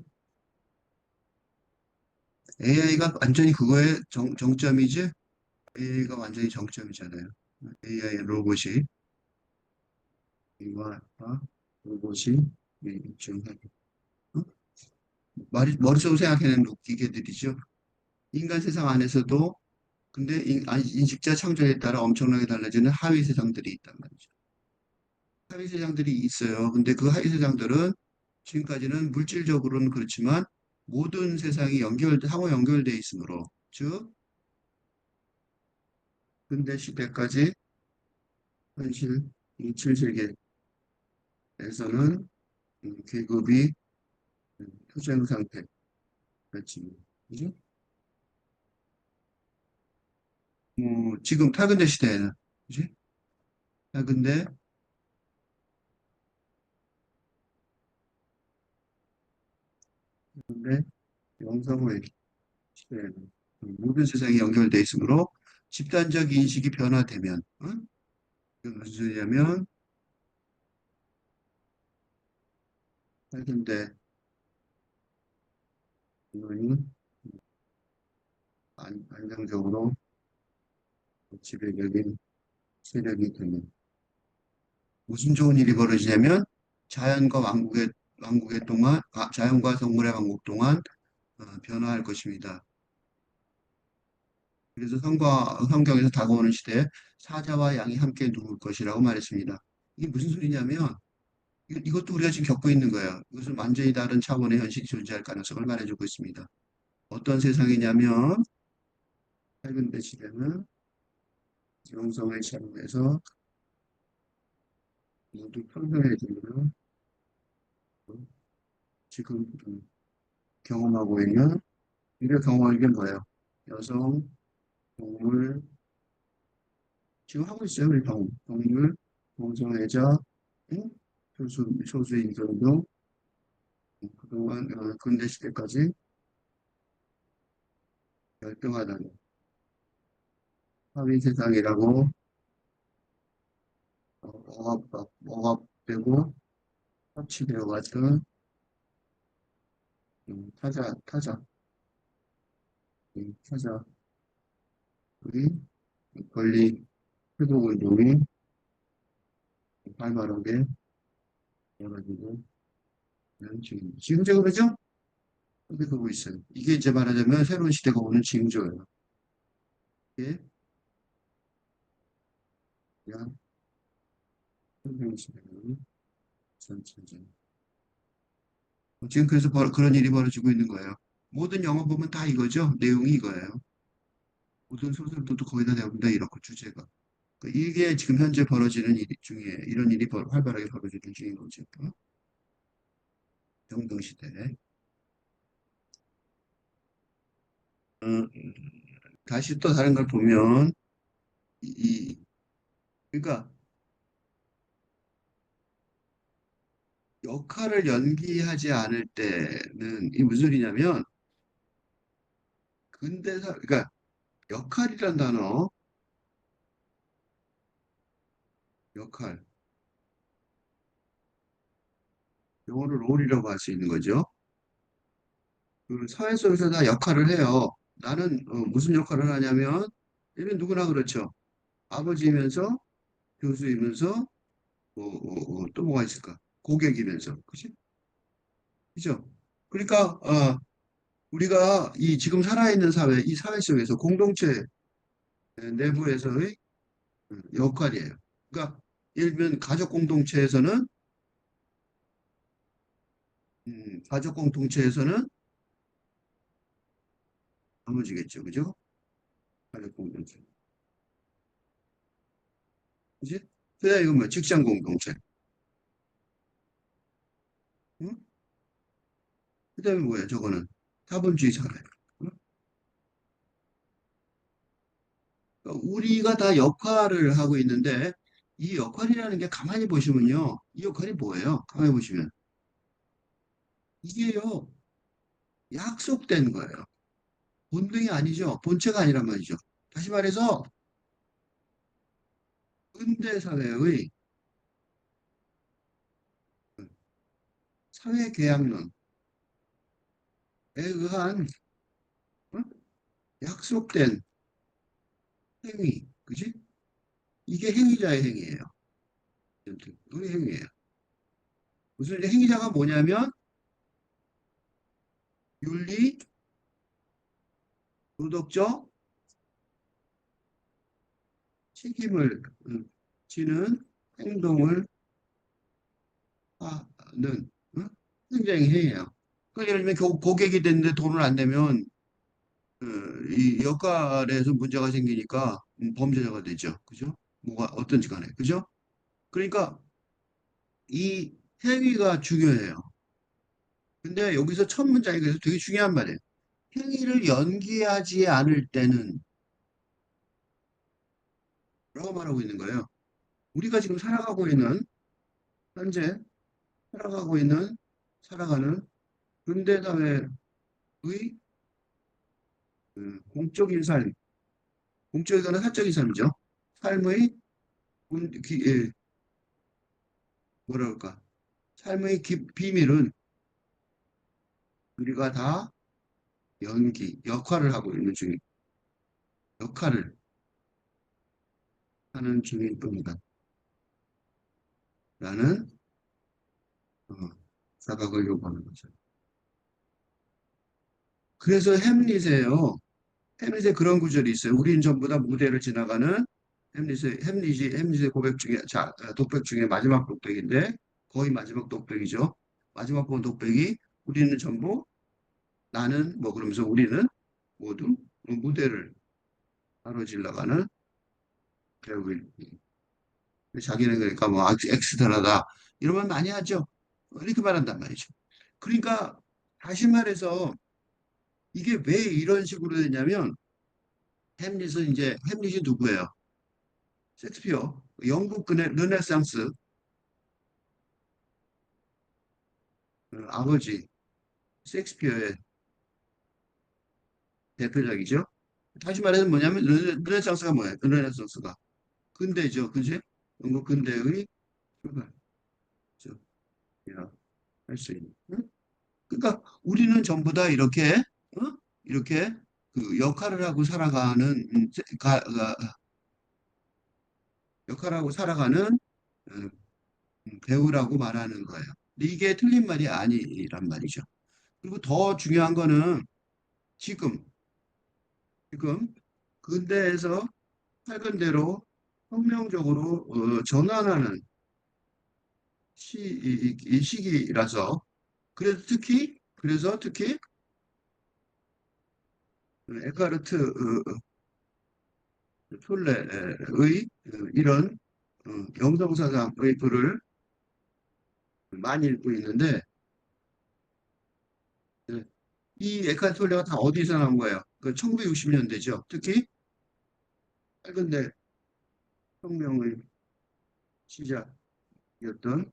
AI가 완전히 그거의 정점이지? AI가 완전히 정점이잖아요. AI 로봇이. 이와 로봇이 일종하게 어? 머릿속으로 생각해내는 기계들이죠. 인간 세상 안에서도 근데 인식자 창조에 따라 엄청나게 달라지는 하위 세상들이 있단 말이죠. 하위 세상들이 있어요. 근데 그 하위 세상들은 지금까지는 물질적으로는 그렇지만 모든 세상이 상호 연결돼 있으므로 즉 근대 시대까지 현실 27세기에서는 계급이 투쟁 상태 그렇지. 그죠? 지금 탈근대 시대에는 그지? 탈근대 근데 영상의 시대에는 모든 세상이 연결돼 있으므로 집단적 인식이 변화되면 이건 무슨 소리냐면 탈근대 이론이 안정적으로 지배적인 세력이 되면 무슨 좋은 일이 벌어지냐면 자연과 왕국의 동안 자연과 성물의 왕국 동안 변화할 것입니다. 그래서 성경에서 다가오는 시대에 사자와 양이 함께 누울 것이라고 말했습니다. 이게 무슨 소리냐면 이것도 우리가 지금 겪고 있는 거예요. 이것은 완전히 다른 차원의 현실이 존재할 가능성을 말해주고 있습니다. 어떤 세상이냐면 밝은 대 시대는 영성을 차원에서 모두 평등해지면 지금 경험하고 있는 우리가 경험하는 게 뭐예요? 여성, 동물, 지금 하고 있어요. 우리 동물, 공정애자, 응? 소수인종도 그동안 근대 시대까지 열등하다는 사회 세상이라고 억압되고 합치되어 왔던 타자, 우리 권리 회복운동이 활발하게 이어지고 있는 지금도 그러죠? 그렇게 보고 있어요. 이게 이제 말하자면 새로운 시대가 오는 징조예요. 이게 그냥 현대 시대는 전체적 지금 그래서 그런 일이 벌어지고 있는 거예요. 모든 영화 보면 다 이거죠. 내용이 이거예요. 모든 소설들도 거의 다 내용 다 이렇고 주제가. 이게 지금 현재 벌어지는 일 중에 이런 일이 활발하게 벌어지는 중인 거죠. 평등시대. 어, 다시 또 다른 걸 보면 그러니까 역할을 연기하지 않을 때는 이 무슨 소리냐면 근대사 그러니까 역할이란 단어 역할 영어로 롤이라고 할 수 있는 거죠. 그 사회 속에서 다 역할을 해요. 나는 무슨 역할을 하냐면 얘는 누구나 그렇죠. 아버지이면서 교수이면서 또 뭐가 있을까? 고객이면서 그치? 그죠? 그러니까 우리가 이 지금 살아있는 사회 이 사회 속에서 공동체 내부에서의 역할이에요. 그러니까 예를 들면 가족 공동체에서는 가족 공동체에서는 나머지겠죠. 그죠? 가족 공동체. 그지? 그다음에 이건 뭐 직장 공동체. 응? 그다음에 뭐야? 저거는 자본주의 사회. 응? 그러니까 우리가 다 역할을 하고 있는데 이 역할이라는 게 가만히 보시면요. 이 역할이 뭐예요? 가만히 보시면 이게요. 약속된 거예요. 본능이 아니죠. 본체가 아니란 말이죠. 다시 말해서 근대 사회의 사회 계약론에 의한 응? 약속된 행위, 그지? 이게 행위자의 행위예요. 그게 행위예요. 무슨 행위자가 뭐냐면 윤리, 도덕적 책임을 지는 행동을 하는 굉장히 해요. 그 예를 들면 고객이 됐는데 돈을 안 내면 어, 이 역할에서 문제가 생기니까 범죄자가 되죠. 그죠? 뭐가 어떤지 간에. 그죠? 그러니까 이 행위가 중요해요. 근데 여기서 첫 문장이 그래서 되게 중요한 말이에요. 행위를 연기하지 않을 때는 라고 말하고 있는 거예요. 우리가 지금 살아가고 있는 현재 살아가고 있는 살아가는 근대사회의 공적인 삶, 공적이거나 사적인 삶이죠. 삶의 뭐라 그럴까? 삶의 비밀은 우리가 다 역할을 하고 있는 중인, 역할을 하는 중일 뿐이다. 라는 어, 자각을 요구하는 거죠. 그래서 햄릿에 그런 구절이 있어요. 우린 전부 다 무대를 지나가는 햄릿의 고백 중에, 독백 중에 마지막 독백인데, 거의 마지막 독백이죠. 마지막 본 독백이 우리는 전부 나는 뭐 그러면서 우리는 모두 무대를 가로질러가는 배우일 자기는 그러니까 뭐 엑스트라다 이런 말 많이 하죠. 이렇게 말한단 말이죠. 그러니까 다시 말해서 이게 왜 이런 식으로 되냐면 햄릿이 누구예요? 셰익스피어 영국 르네상스 아버지 셰익스피어의 대표작이죠. 다시 말해서 뭐냐면 르네상스가 뭐예요? 르네상스가 근대죠, 그지? 영국 근대의 출발이죠. 할수 있는. 응? 그러니까 우리는 전부 다 이렇게 이렇게 그 역할을 하고 살아가는 역할하고 살아가는 음, 배우라고 말하는 거예요. 근데 이게 틀린 말이 아니란 말이죠. 그리고 더 중요한 거는 지금 지금 근대에서 살건대로 혁명적으로 전환하는 이 시기라서 그래서 특히 에카르트 톨레의 이런 영성사상의 글을 많이 읽고 있는데 예, 이 에카르트 톨레가 다 어디서 나온 거예요? 그 1960년대죠. 특히 빨간대 혁명의 시작이었던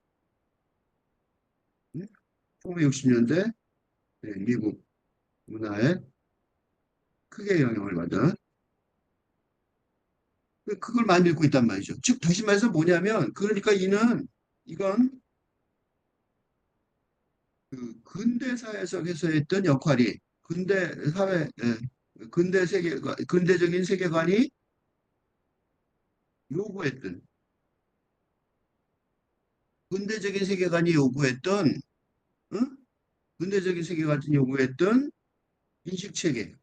1960년대 미국 문화에 크게 영향을 받은 그걸 많이 읽고 있단 말이죠. 즉 다시 말해서 뭐냐면 그러니까 이건 그 근대사에서 했던 역할이 근대 사회 근대적인 세계관이 요구했던 근대적인 세계관이 요구했던 응? 근대적인 세계관이 요구했던 인식 체계가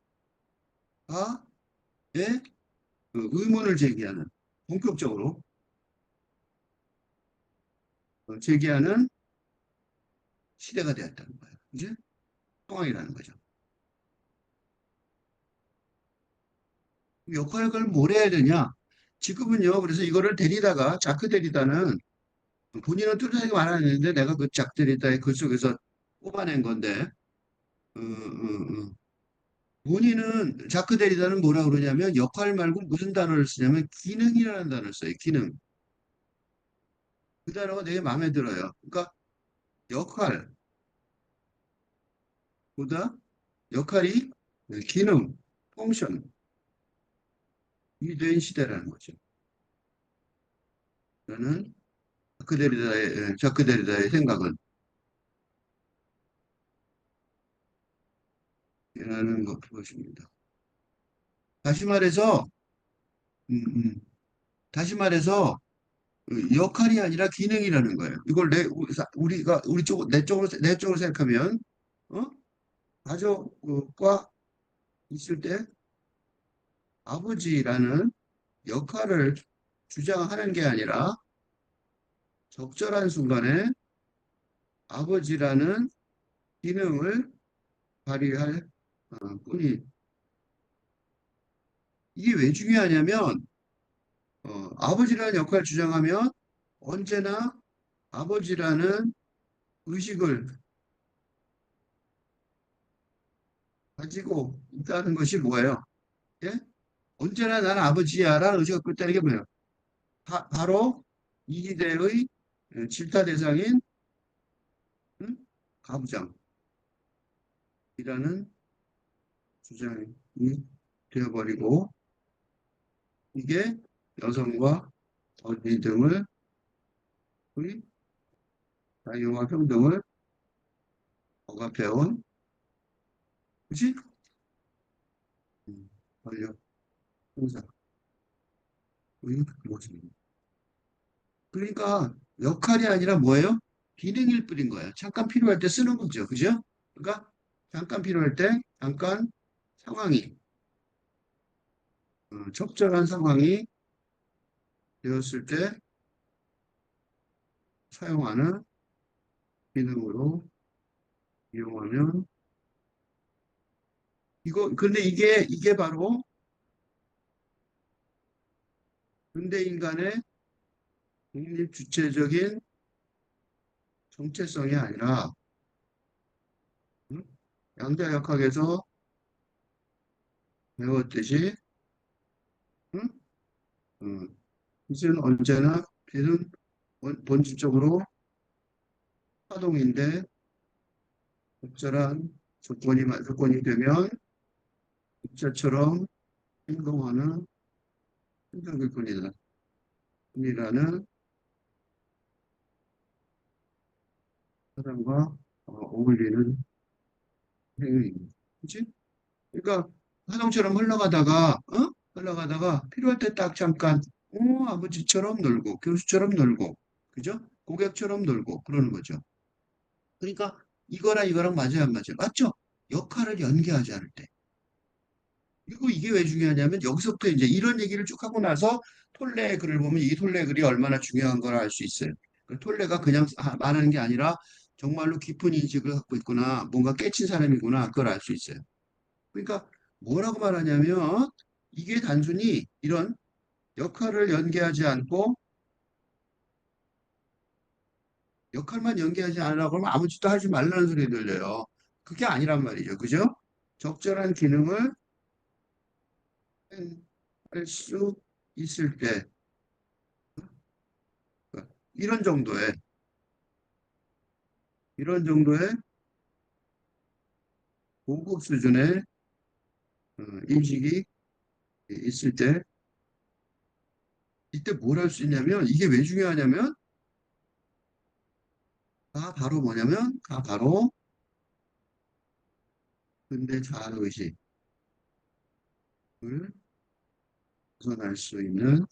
예? 그 의문을 제기하는 본격적으로 제기하는 시대가 되었다는 거예요. 이제 상황이라는 거죠. 역할을 뭘 해야 되냐? 지금은요. 그래서 이거를 데리다가 자크 데리다는 본인은 뚜렷하게 말하는데 내가 그 자크 데리다의 글 속에서 뽑아낸 건데 본인은 자크 데리다는 뭐라 그러냐면 역할 말고 무슨 단어를 쓰냐면 기능이라는 단어를 써요. 기능. 그 단어가 되게 마음에 들어요. 그러니까 역할보다 역할이 기능, 펑션이 된 시대라는 거죠. 저는 자크 데리다의 생각은 이라는 것입니다. 다시 말해서 음, 음. 다시 말해서 역할이 아니라 기능이라는 거예요. 이걸 우리가 내 쪽으로 생각하면 어? 가족과 있을 때 아버지라는 역할을 주장하는 게 아니라 적절한 순간에 아버지라는 기능을 발휘할 뿐이. 이게 왜 중요하냐면 아버지라는 역할을 주장하면 언제나 아버지라는 의식을 가지고 있다는 것이 뭐예요? 예? 언제나 나는 아버지야라는 의식을 갖고 있다는 게 뭐예요? 바로 이 시대의 질타 대상인 음? 가부장이라는 주장이 되어버리고 이게 여성과 어린이 등을 의 자유와 평등을 억압해온 그치? 권력 행사의 모습입니다. 그러니까 역할이 아니라 뭐예요? 기능일 뿐인 거예요. 잠깐 필요할 때 쓰는 거죠. 그죠? 그러니까 잠깐 필요할 때 잠깐 상황이 적절한 상황이 되었을 때 사용하는 기능으로 이용하면 근데 이게 바로 근대 인간의 독립 주체적인 정체성이 아니라 음, 양자역학에서 배웠듯이 음, 음, 빛은 언제나 빛은 본질적으로 파동인데 적절한 조건이 되면 입자처럼 행동하는 행동일 뿐이다. 뿐이라는 사람과 어울리는 행위입니다. 그치? 그러니까 화동처럼 흘러가다가 필요할 때 딱 잠깐 아버지처럼 놀고 교수처럼 놀고 그죠? 고객처럼 놀고 그러는 거죠. 그러니까 이거랑 맞아요, 안 맞아요? 맞죠? 역할을 연계하지 않을 때. 그리고 이게 왜 중요하냐면 여기서부터 이제 이런 얘기를 쭉 하고 나서 톨레의 글을 보면 이 톨레의 글이 얼마나 중요한 걸 알 수 있어요. 그 톨레가 그냥 말하는 게 아니라 정말로 깊은 인식을 갖고 있구나, 뭔가 깨친 사람이구나, 그걸 알 수 있어요. 그러니까 뭐라고 말하냐면 이게 단순히 이런 역할을 연계하지 않고 역할만 연계하지 않으라고 하면 아무 짓도 하지 말라는 소리 들려요. 그게 아니란 말이죠. 그죠? 적절한 기능을 할 수 있을 때 이런 정도의 이런 정도의 고급 수준의 인식이 있을 때 이때 뭘 할 수 있냐면 이게 왜 중요하냐면 바로 뭐냐면 바로 근대 자아의식을 벗어날 수 있는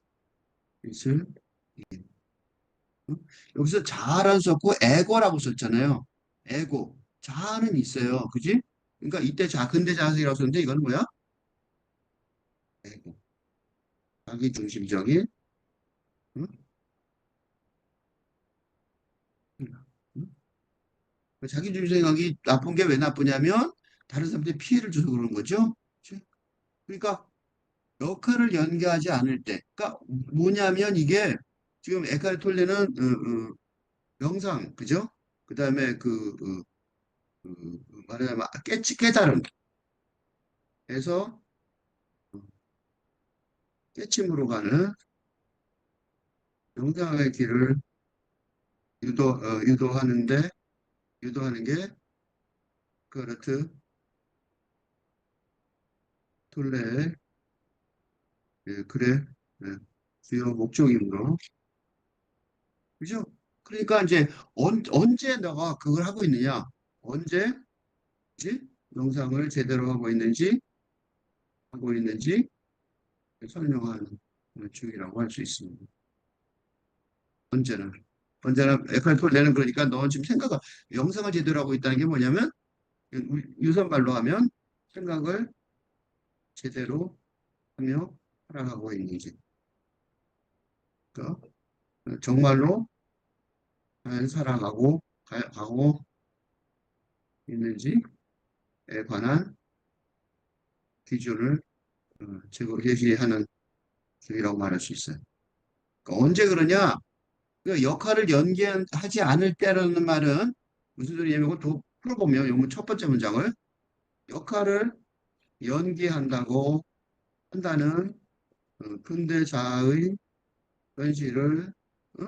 것을 어? 여기서 자아라는 썼고 에고라고 썼잖아요. 에고. 자아는 있어요. 그지? 그러니까 이때 근대 자아식이라고 썼는데 이건 뭐야? 에고. 자기중심적인 응? 응? 자기중심 생각이 나쁜 게 왜 나쁘냐면 다른 사람들이 피해를 줘서 그러는 거죠. 그치? 그러니까 역할을 연계하지 않을 때, 그러니까 뭐냐면 이게 지금 에카르톨레는 명상, 그죠? 그 다음에 말하자면 깨달음에서 깨침으로 가는 명상의 길을 유도하는 게 에카르트 톨레의 글의 주요 목적이므로, 그죠? 그러니까 이제 언제 너가 그걸 하고 있느냐? 언제 그지? 명상을 제대로 하고 있는지 설명하는 중이라고 할 수 있습니다. 언제나. 언제나 에크할톨 내는 그러니까 너 지금 생각을, 명상을 제대로 하고 있다는 게 뭐냐면, 유선말로 하면 생각을 제대로 하며 살아가고 있는지. 그러니까 정말로 잘 살아가고, 가고 있는지에 관한 기준을 제시하는 기이라고 말할 수 있어요. 그러니까 언제 그러냐? 그 역할을 연기하지 않을 때라는 말은 무슨 소리냐면 이거 또 풀어보면 요첫 번째 문장을 역할을 연기한다고 한다는 근대사의 현실을 어?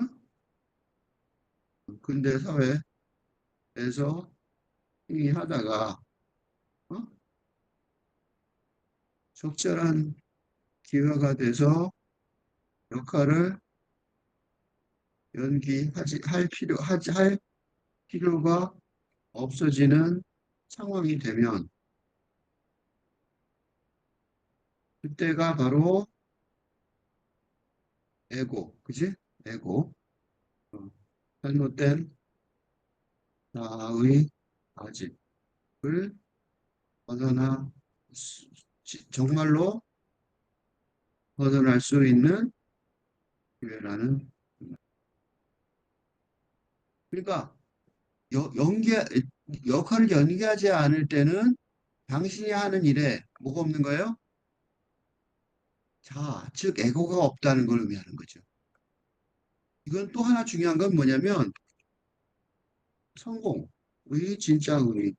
근대 사회에서 행위하다가 어? 적절한 기회가 돼서 역할을 연기하지 할 필요가 없어지는 상황이 되면 그때가 바로 에고, 그지? 에고, 어, 잘못된 나의 아집을 벗어나 정말로 벗어날 수 있는 기회라는. 그러니까 연기 역할을 연기하지 않을 때는 당신이 하는 일에 뭐가 없는 거예요? 자, 즉 에고가 없다는 걸 의미하는 거죠. 이건 또 하나 중요한 건 뭐냐면 성공의 진짜 의미를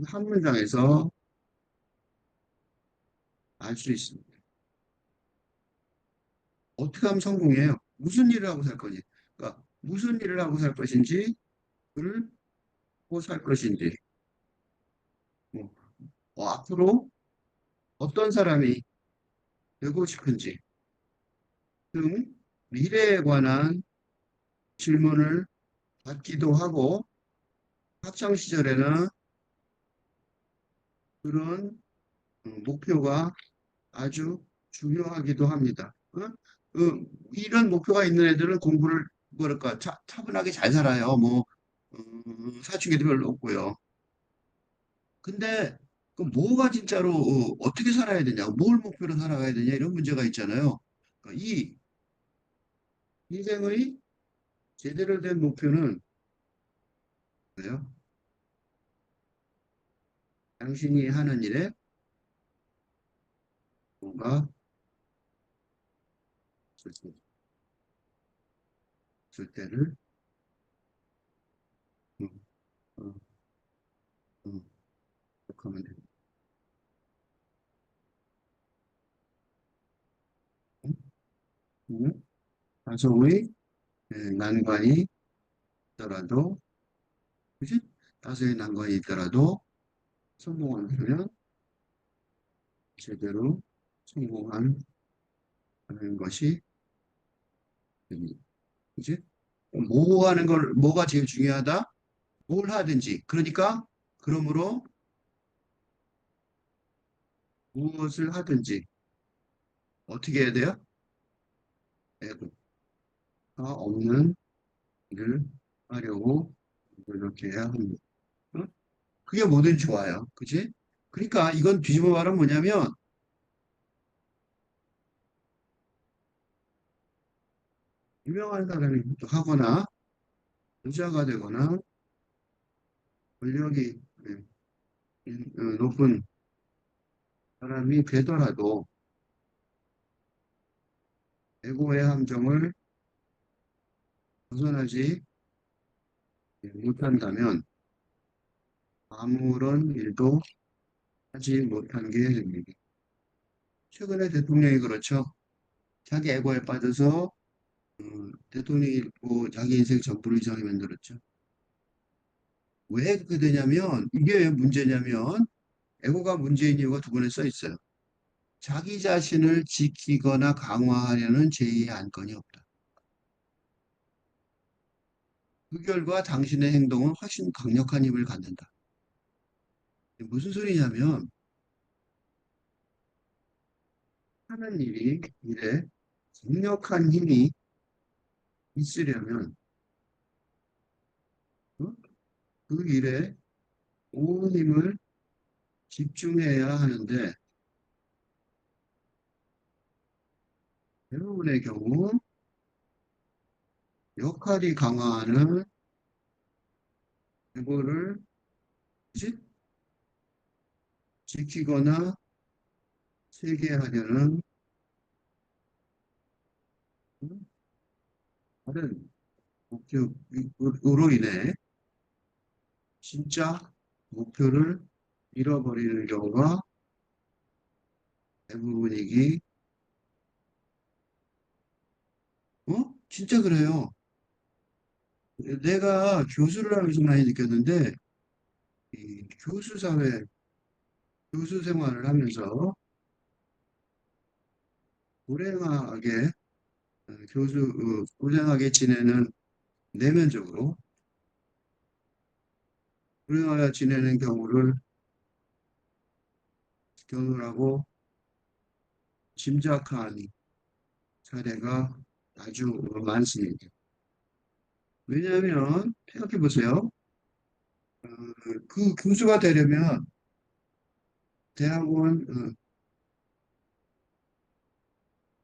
한 문장에서 알 수 있습니다. 어떻게 하면 성공이에요? 무슨 일을 하고 살 거지? 그러니까 무슨 일을 하고 살 것인지, 를 하고 살 것인지, 뭐, 앞으로 어떤 사람이 되고 싶은지 등 미래에 관한 질문을 받기도 하고 학창 시절에는 그런 목표가 아주 중요하기도 합니다. 이런 목표가 있는 애들은 공부를 뭐랄까 차분하게 잘 살아요. 뭐 사춘기도 별로 없고요. 근데 그 뭐가 진짜로 떻게 살아야 되냐, 뭘 목표로 살아가야 되냐 이런 문제가 있잖아요. 그러니까 이 인생의 제대로 된 목표는 뭐예요? 당신이 하는 일에 뭔가 쓸 때를 음, 어, 음, 하면 됩니다. 음, 다소의 난관이 있더라도, 그지? 다소의 난관이 있더라도 성공하면 제대로 성공하는 것이 됩니다. 그지? 뭐 하는 걸, 뭐가 제일 중요하다? 뭘 하든지. 그러니까, 그러므로 무엇을 하든지 어떻게 해야 돼요? 애도가 없는 일을 하려고 노력해야 합니다. 어? 그게 뭐든 좋아요. 그지? 그러니까 이건 뒤집어 말하면 뭐냐면, 유명한 사람이 하거나, 부자가 되거나, 권력이 높은 사람이 되더라도, 에고의 함정을 벗어나지 못한다면, 아무런 일도 하지 못한 게 됩니다. 최근에 대통령이 그렇죠. 자기 에고에 빠져서 대통령이 뭐 자기 인생 전부를 이상하게 만들었죠. 왜 그렇게 되냐면, 이게 왜 문제냐면, 에고가 문제인 이유가 두 번에 써 있어요. 자기 자신을 지키거나 강화하려는 제의의 안건이 없다. 그 결과 당신의 행동은 훨씬 강력한 힘을 갖는다. 무슨 소리냐면, 하는 일에 강력한 힘이 있으려면 어? 그 일에 온 힘을 집중해야 하는데 대부분의 경우 역할이 강화하는 그거를 지- 지키거나 세계하려는 다른 목표로 인해 진짜 목표를 잃어버리는 경우가 대부분이기, 진짜 그래요. 내가 교수를 하면서 많이 느꼈는데, 이 교수 생활을 하면서 불행하게, 불행하게 지내는, 내면적으로 불행하게 지내는 경우라고 짐작한 사례가 아주 많습니다. 왜냐하면, 생각해 보세요. 그 교수가 되려면 대학원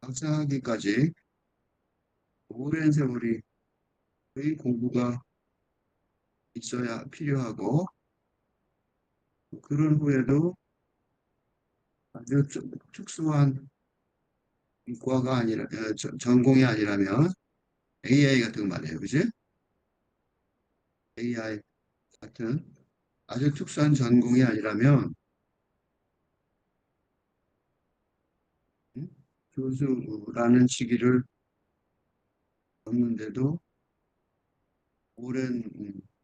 박사학위까지 오랜 세월이 의 공부가 있어야 필요하고, 그런 후에도 아주 특수한 이과가 아니라, 전공이 아니라면 AI 같은 거 말이에요. 그지? AI 같은 아주 특수한 전공이 아니라면 음, 교수라는 직위를 얻는데도 오랜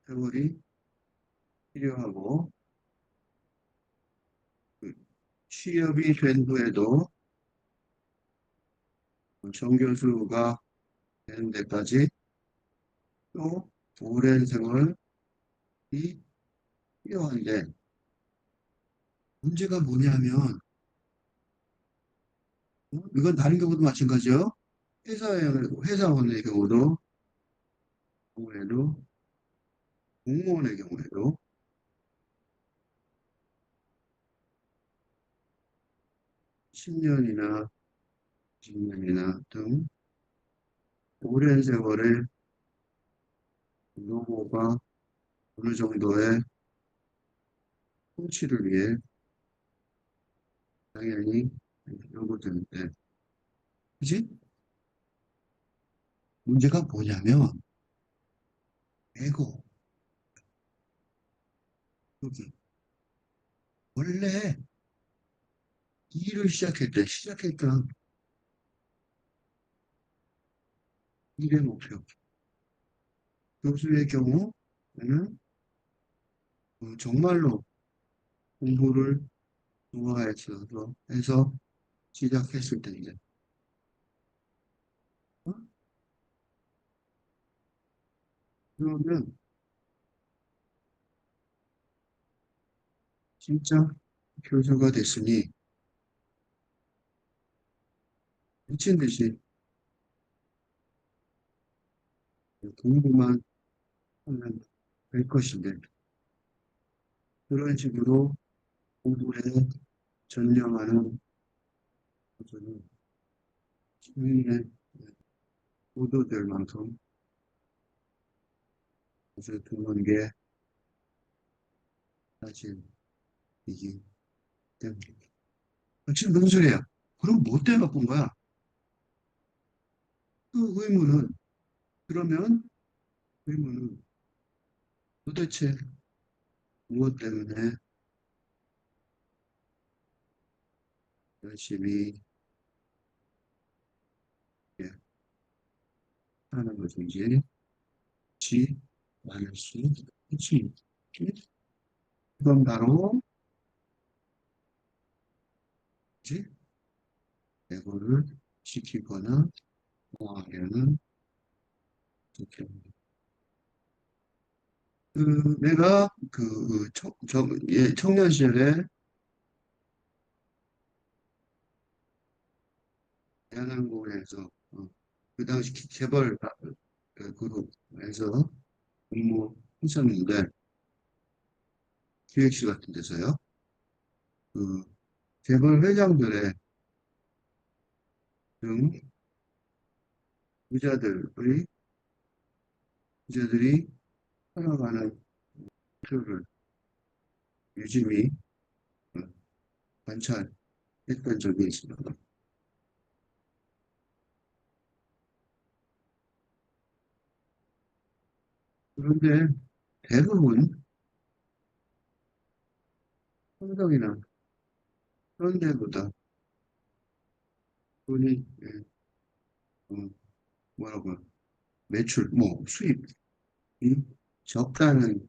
세월이 필요하고, 그 취업이 된 후에도 정교수가 되는 데까지 또 오랜 세월이 필요한데, 문제가 뭐냐면 이건 다른 경우도 마찬가지죠. 회사원의 경우에도 공무원의 경우에도 10년이나 20년이나 등 오랜 세월의 노고가 어느 정도의 성취를 위해 당연히 요구되는데, 그지? 문제가 뭐냐면, 에고, 여기, 원래 일을 시작했던 일의 목표. 교수의 경우에는 정말로 공부를 좋아해서 해서 시작했을 텐데, 어? 그러면 진짜 교수가 됐으니 미친 듯이 공부만 하면 될 것인데, 그런 식으로 공부에 전념하는 교수는 시민의 보도될 만큼 아주 드문 게 사실이기 때문입니다. 지금 무슨 소리야? 그럼 뭐 때문에 바꾼 거야? 그 의문은, 그러면 의문은 도대체 무엇 때문에 열심히 예, 하는 것인지 지 않을 수 있지. 그건 바로 이제 내고를 지키거나 보호하려는 내가 청년 시절에 대한항공에서 그 당시 재벌 그룹에서 근무했었는데 기획실 같은 데서요. 그 재벌 회장들의 등 부자들의 부자들이 살아가는 표를 유심히 어, 관찰했던 적이 있습니다. 그런데 대부분 성적이나 그런 데보다 돈이 뭐라고 매출 뭐 수입이 적다는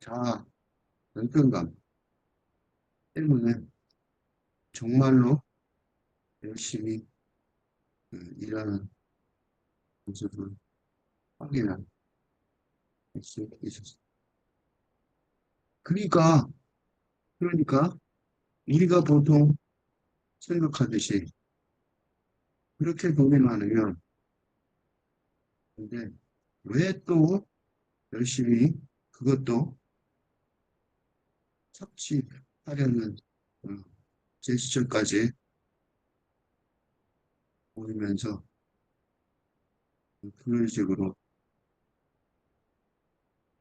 자아 열등감 때문에 정말로 열심히 일하는 모습을 확인할 수 있었어요. 그러니까 그러니까 우리가 보통 생각하듯이 그렇게 돈이 많으면 근데 왜 또 열심히 그것도 섭취하려는 어, 제스처까지 보이면서 그런 식으로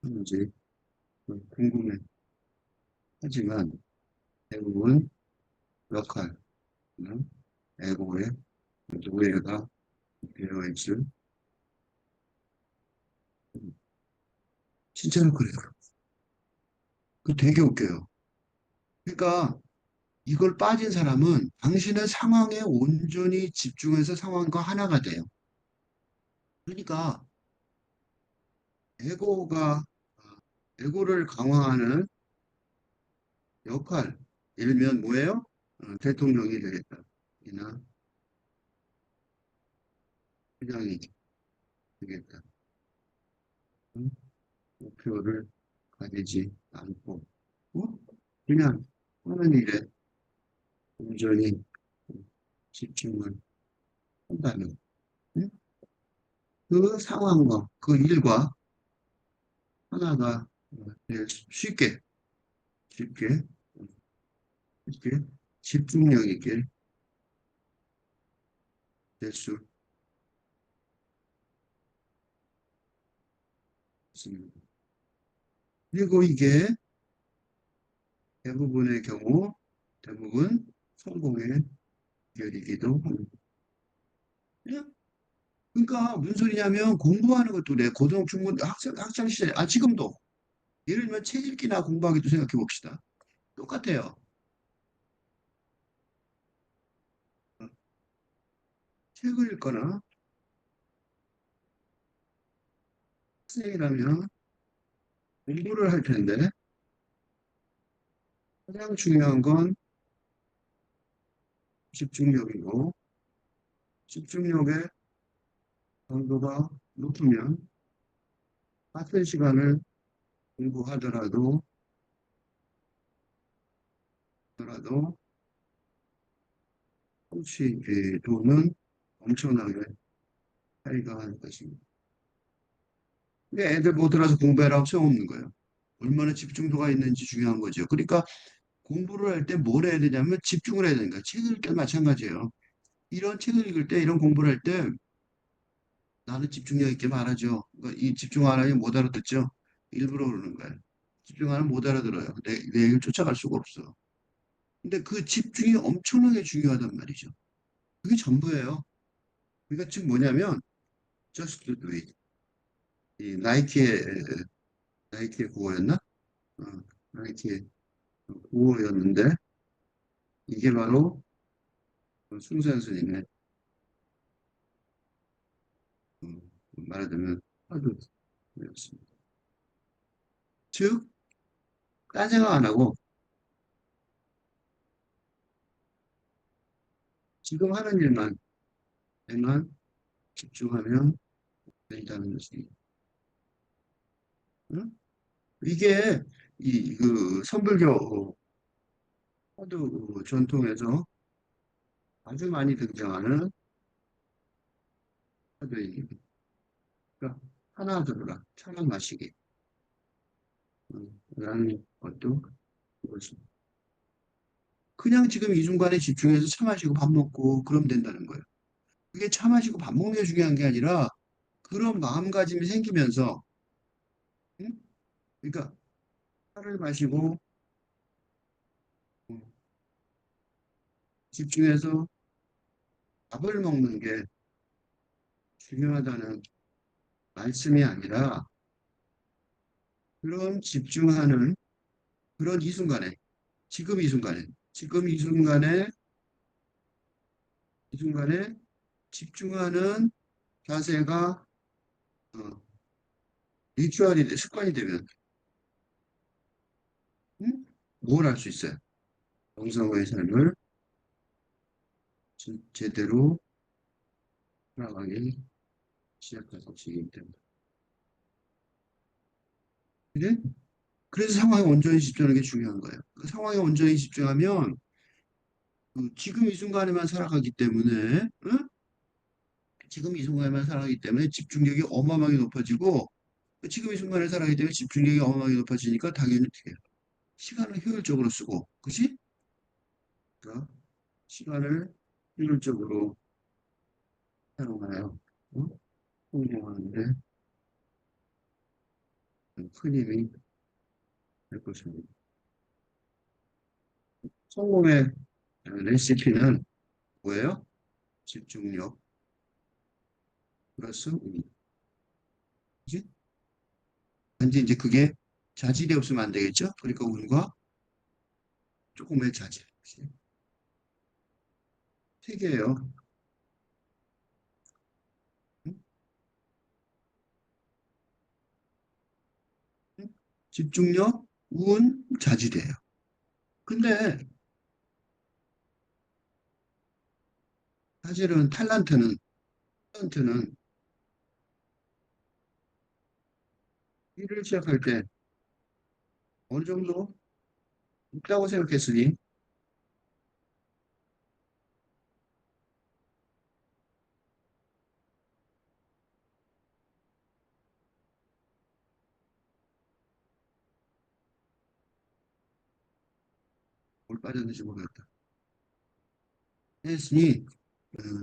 하는지 궁금해 하지만 대부분 역할은 에고의 노예가 되어 있을 진짜로 그래요. 그 되게 웃겨요. 그러니까 이걸 빠진 사람은 당신의 상황에 온전히 집중해서 상황과 하나가 돼요. 그러니까 에고가 에고를 강화하는 역할, 일면 뭐예요? 대통령이 되겠다. 이나 회장이 되겠다. 응? 목표를 가지지 않고 그냥 하는 일에 온전히 집중을 한다면 응? 그 상황과 그 일과 하나가 쉽게 쉽게 쉽게 집중력 있게 될 수 있습니다. 그리고 이게 대부분의 경우 대부분 성공의 비결이기도 합니다. 그러니까 무슨 소리냐면 공부하는 것도 내 고등 중고 학창 시절에 지금도 예를 들면 책 읽기나 공부하기도 생각해 봅시다. 똑같아요. 어, 책을 읽거나 학생이라면 공부를 할 텐데 가장 중요한 건 집중력이고 집중력의 강도가 높으면 같은 시간을 공부하더라도 성취도는 엄청나게 차이가 날 것입니다. 근데 애들 못 들어서 공부해라고 소용없는 거예요. 얼마나 집중도가 있는지 중요한 거죠. 그러니까 공부를 할 때 뭘 해야 되냐면 집중을 해야 되니까 책을 읽을 때 마찬가지예요. 이런 책을 읽을 때 이런 공부를 할 때 나는 집중력 있게 말하죠. 그러니까 이 집중 안 하면 못 알아듣죠. 일부러 그러는 거예요. 집중 안 하면 못 알아들어요. 내 얘기를 쫓아갈 수가 없어. 근데 그 집중이 엄청나게 중요하단 말이죠. 그게 전부예요. 그러니까 지금 뭐냐면 just do it. 이 나이키의 구호였나? 어, 나이키의 구호였는데 이게 바로 승산스님의 말하자면 하드였습니다. 즉, 딴 생각 안 하고 지금 하는 에만 집중하면 된다는 것이 응? 이게 그 선불교 화두 전통에서 아주 많이 등장하는 카페인. 그러니까 하나 들어라. 차만 마시기. 라는 것도 그것이. 그냥 지금 이 순간에 집중해서 차 마시고 밥 먹고 그러면 된다는 거예요. 그게 차 마시고 밥 먹는 게 중요한 게 아니라 그런 마음가짐이 생기면서, 응? 그러니까 차를 마시고 어, 집중해서 밥을 먹는 게 중요하다는 말씀이 아니라 그런 집중하는 그런 이 순간에, 지금 이 순간에, 지금 이 순간에 집중하는 자세가 어, 리추얼이 습관이 되면 응? 뭘 할 수 있어요? 정상화의 삶을 제대로 살아가기 시작할 수 있기 때문에. 그래? 그래서 상황에 온전히 집중하는 게 중요한 거예요. 그 상황에 온전히 집중하면 그 지금 이 순간에만 살아가기 때문에, 응? 지금 이 순간에만 살아가기 때문에 집중력이 어마어마하게 높아지고, 지금 이 순간에 살아가기 때문에 집중력이 어마어마하게 높아지니까 당연히 어떻게 해요? 시간을 효율적으로 쓰고, 그치? 그러니까 시간을 효율적으로 사용하여, 응? 성공하는데 큰 힘이 될 것입니다. 성공의 레시피는 뭐예요? 집중력 플러스 운. 그치? 단지 이제 그게 자질이 없으면 안 되겠죠? 그러니까 운과 조금의 자질. 그치? 세 개예요. 응? 응? 집중력, 운, 자질이에요. 근데 사실은 탤런트는 일을 시작할 때 어느 정도 있다고 생각했으니 뭘 빠졌는지 모르겠다. 했으니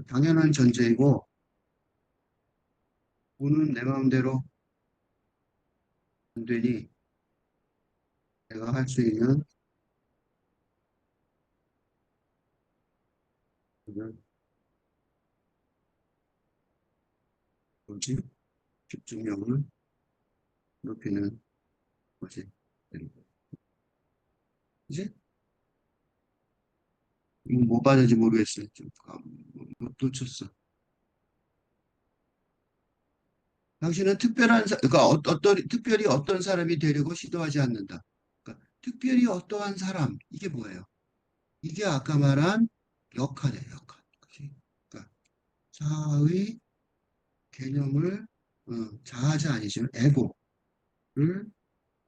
당연한 전제이고 운은 내 마음대로 안 되니 내가 할 수 있는 그걸 뭐지? 집중력을 높이는 것이 되는 거예요. 이제 이거 뭐 봤는지 모르겠어요. 좀 못 놓쳤어. 당신은 그러니까 특별히 어떤 사람이 되려고 시도하지 않는다. 그러니까 특별히 어떠한 사람, 이게 뭐예요? 이게 아까 말한 역할이에요, 역할. 그치? 그러니까 자아의 개념을, 자아자 아니지만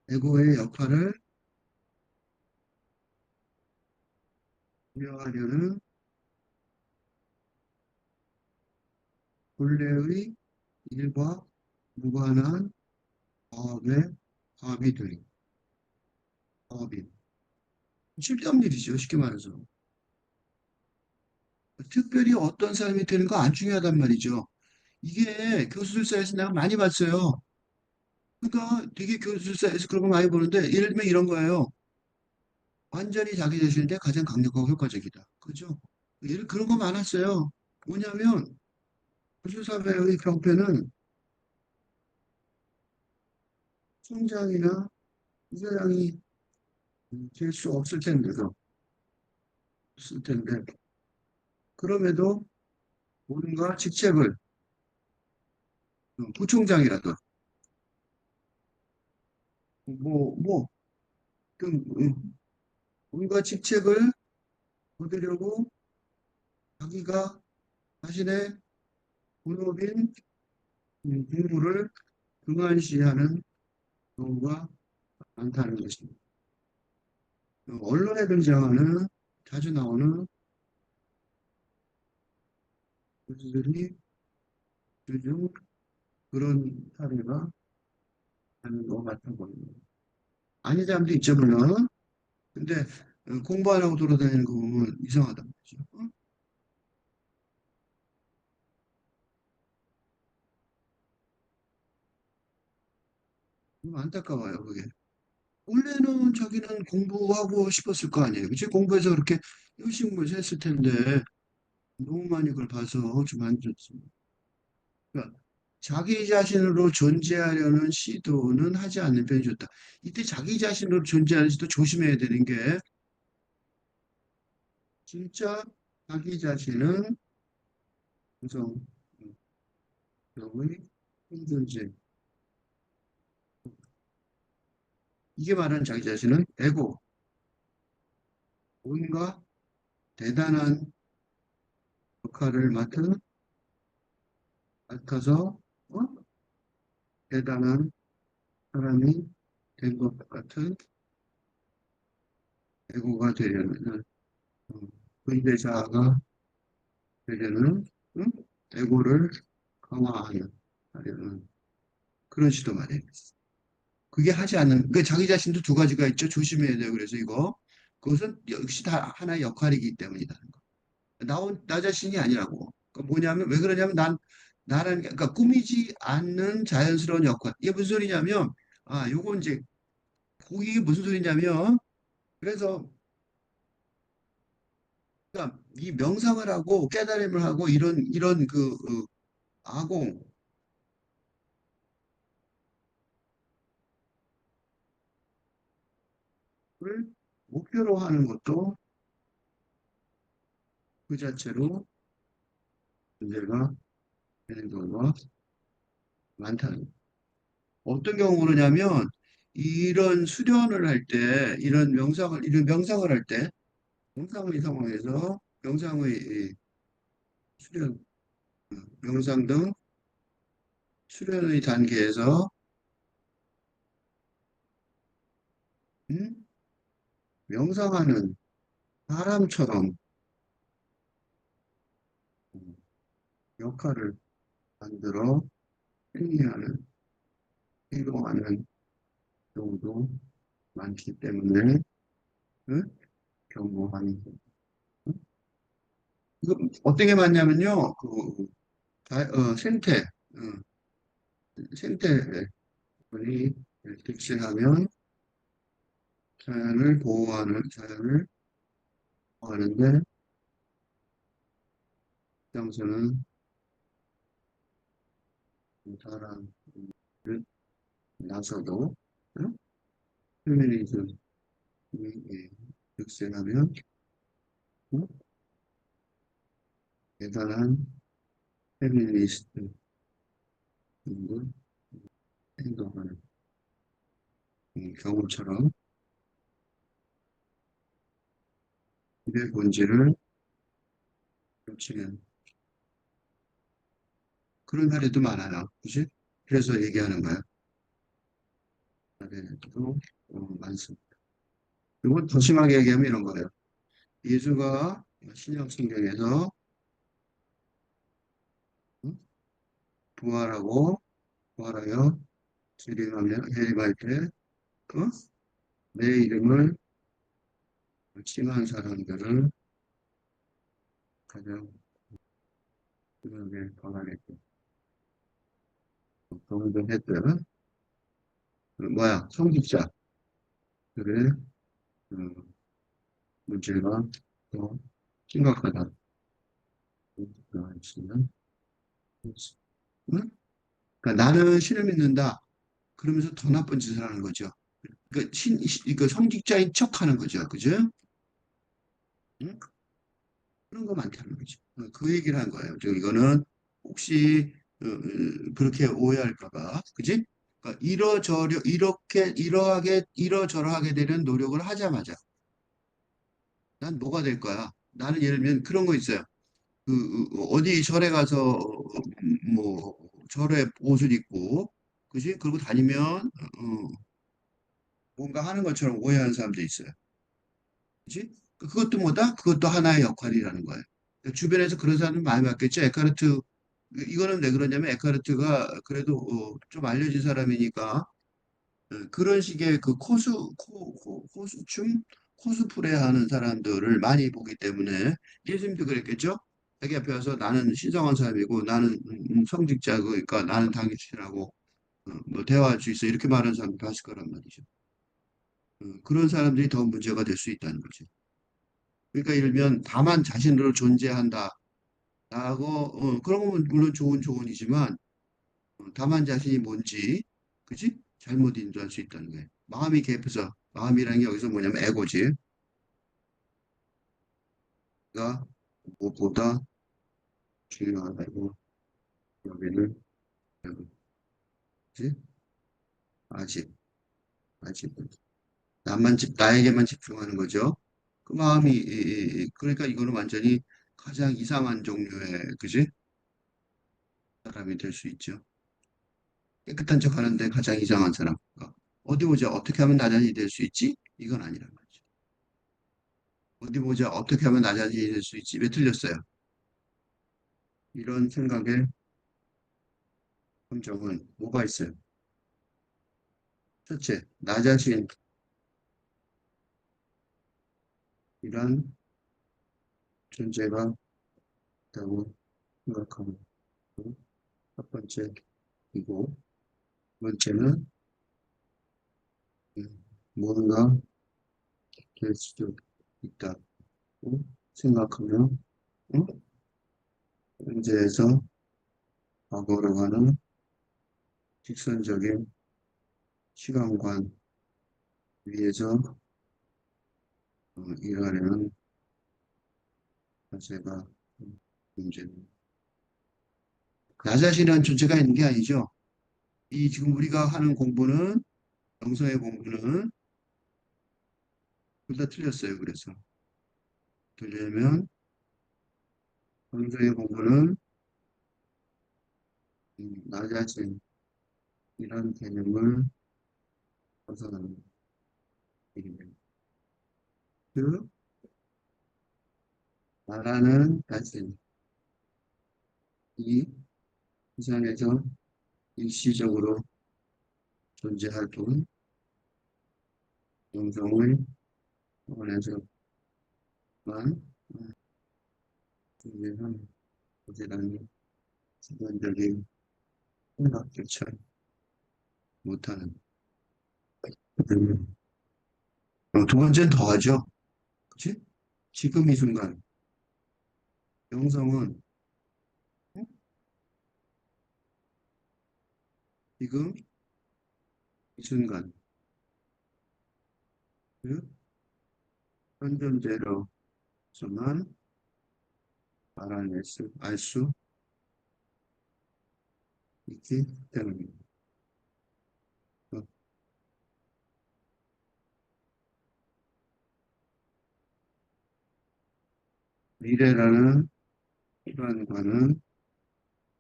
에고의 역할을 부여하려는 본래의 일과 무관한 과업의 과비들이, 과업이. 쓸데없는 일이죠, 쉽게 말해서. 특별히 어떤 사람이 되는 거 안 중요하단 말이죠. 이게 교수들사에서 내가 많이 봤어요. 그러니까 되게 교수들사에서 그런 거 많이 보는데 예를 들면 이런 거예요. 완전히 자기 자신인데 가장 강력하고 효과적이다. 그죠? 예를 그런 거 많았어요. 뭐냐면 교수사회의 경패는 총장이나 부사장이 될 수 없을 텐데도 없을 텐데 그럼에도 뭔가 직책을 부총장이라도 뭐 그, 뭔가 직책을 얻으려고 자기가 자신의 본업인 공부를 등한시하는 경우가 많다는 것입니다. 언론에 등장하는 자주 나오는 교수들이 요즘 그런 사례가 하는 것 같아 보입니다. 아닌 사람도 있죠, 물론. 근데 공부 안 하고 돌아다니는 거 보면 이상하단 말이죠. 어? 좀 안타까워요, 그게. 원래는 자기는 공부하고 싶었을 거 아니에요. 그치? 공부해서 그렇게 열심히 했을 텐데, 너무 많이 그걸 봐서 좀 안 좋습니다. 그러니까 자기 자신으로 존재하려는 시도는 하지 않는 편이 좋다. 이때 자기 자신으로 존재하는 시도 조심해야 되는 게, 진짜 자기 자신은 우선, 의 힘든지, 이게 말하는 자기 자신은 에고, 뭔가 대단한 역할을 맡아서, 어? 대단한 사람이 된 것 같은 에고가 되려면, 어, 근대자가 되려는, 응? 에고를 강화하는, 하려는 그런 시도 말이에요. 그게 하지 않는, 그 자기 자신도 두 가지가 있죠. 조심해야 돼요. 그래서 이거, 그것은 역시 다 하나의 역할이기 때문이다. 나 자신이 아니라고. 그러니까 뭐냐면, 왜 그러냐면, 나라는 게, 그러니까 꾸미지 않는 자연스러운 역할. 이게 무슨 소리냐면, 요거 이제, 이게 무슨 소리냐면, 그래서, 그러니까 이 명상을 하고 깨달음을 하고 이런 아공을 목표로 하는 것도 그 자체로 문제가 되는 경우가 많다는 거예요. 어떤 경우 그러냐면, 이런 명상을 할 때, 명상의 상황에서 명상의 수련, 명상 등 수련의 단계에서 음? 명상하는 사람처럼 음, 역할을 만들어 행위하는, 행동하는 경우도 많기 때문에 음? 경고하는 거. 이거 어떻게 맞냐면요, 생태, 생태분이 득실하면 자연을 보호하는데, 장소는 사람을 나서도, 응? 페미니즘이 득실하면, 응? 대단한 페미니스트인 행동하는 경우처럼 일의 본질을 놓치는 그런 사례도 많아요. 그지? 그래서 얘기하는 거야. 사례도 많습니다. 그리고 더 심하게 얘기하면 이런 거예요. 예수가 신약 성경에서 응? 부활하고 부활하여 재림할 때 어? 내 이름을 칭한 사람들을 가장 심하게 벌하겠고 동정했던 성직자들의 그 문제가 더 심각하다. 있으면 응? 그러니까 나는 신을 믿는다. 그러면서 더 나쁜 짓을 하는 거죠. 그러니까 성직자인 척 하는 거죠. 그죠? 응? 그런 거 많다는 거죠. 그 얘기를 한 거예요. 이거는 혹시 그렇게 오해할까 봐. 그지? 그러니까 이러저러하게 되는 노력을 하자마자 난 뭐가 될 거야? 나는 예를 들면 그런 거 있어요. 어디 절에 가서 뭐 절에 옷을 입고 그지? 그러고 다니면 뭔가 하는 것처럼 오해하는 사람도 있어요. 그지? 그것도 뭐다? 그것도 하나의 역할이라는 거예요. 주변에서 그런 사람들 많이 봤겠죠. 에카르트, 이거는 왜 그러냐면 에카르트가 그래도 좀 알려진 사람이니까 그런 식의 그 코스춤, 코스프레 하는 사람들을 많이 보기 때문에 예수님도 그랬겠죠? 자기 앞에 와서 나는 신성한 사람이고 나는 성직자고 그러니까 나는 당신하고 뭐 대화할 수 있어 이렇게 말하는 사람도 봤을 거란 말이죠. 그런 사람들이 더 문제가 될 수 있다는 거죠. 그러니까 예를 들면 다만 자신으로 존재한다. 라고 그런 건 물론 좋은 조언이지만 다만 자신이 뭔지 그지? 잘못 인도할 수 있다는 거예요. 마음이 개입해서 마음이라는 게 여기서 뭐냐면 에고지. 가 무엇보다 중요하다고 여기는 그지? 아직 아직 나에게만 집중하는 거죠. 그 마음이 그러니까 이거는 완전히 가장 이상한 종류의 그지? 사람이 될 수 있죠. 깨끗한 척 하는데 가장 이상한 사람. 어디 보자. 어떻게 하면 나자신이 될 수 있지? 이건 아니란 말이죠. 어디 보자. 어떻게 하면 나자신이 될 수 있지? 왜 틀렸어요? 이런 생각의 함정은 뭐가 있어요? 첫째, 나 자신이란 존재가 있다고 생각하고 첫 번째이고 두 번째는 뭔가 될 수도 있다고 생각하며 응? 현재에서 과거로 가는 직선적인 시간관 위에서 일하려는 자세가 문제입니다. 나 자신이라는 존재가 있는 게 아니죠. 이 지금 우리가 하는 공부는 영성의 공부는 둘 다 틀렸어요. 그래서 들려면 영성의 공부는 나 자신이란 개념을 벗어나는 일입니다. 그 나라는 자신, 이 세상에서 일시적으로 존재할 뿐 영성의 차원에서만 존재하는 존재라는 기본적인 생각조차 못하는 음, 두 번째는 더하죠. 그치? 지금 이 순간 영성은 어? 지금 이 순간 그 현존재로서만 알 수 있기 때문입니다. 어, 미래라는 시간과는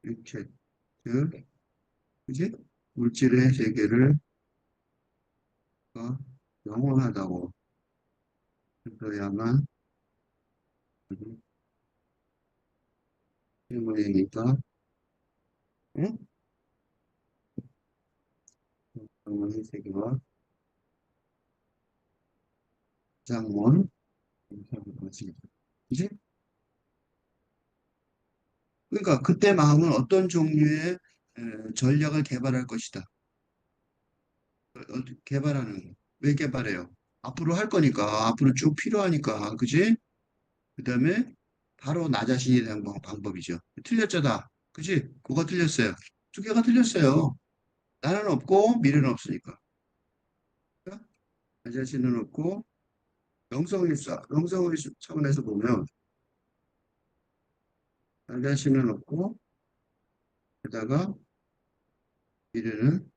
일체, 즉, 그지? 물질의 세계를 영원하다고 믿어야만 때문이니까, 응? 영원의 세계와 가장 먼 것이죠. 그지? 그러니까 그때 마음은 어떤 종류의 전략을 개발할 것이다. 개발하는 거. 왜 개발해요? 앞으로 할 거니까, 앞으로 쭉 필요하니까, 그지? 그 다음에 바로 나 자신에 대한 방법이죠. 틀렸잖아. 그지? 뭐가 틀렸어요? 두 개가 틀렸어요. 나는 없고 미래는 없으니까. 그러니까 나 자신은 없고 영성의 차원에서 보면 나 자신은 없고 게다가 미래는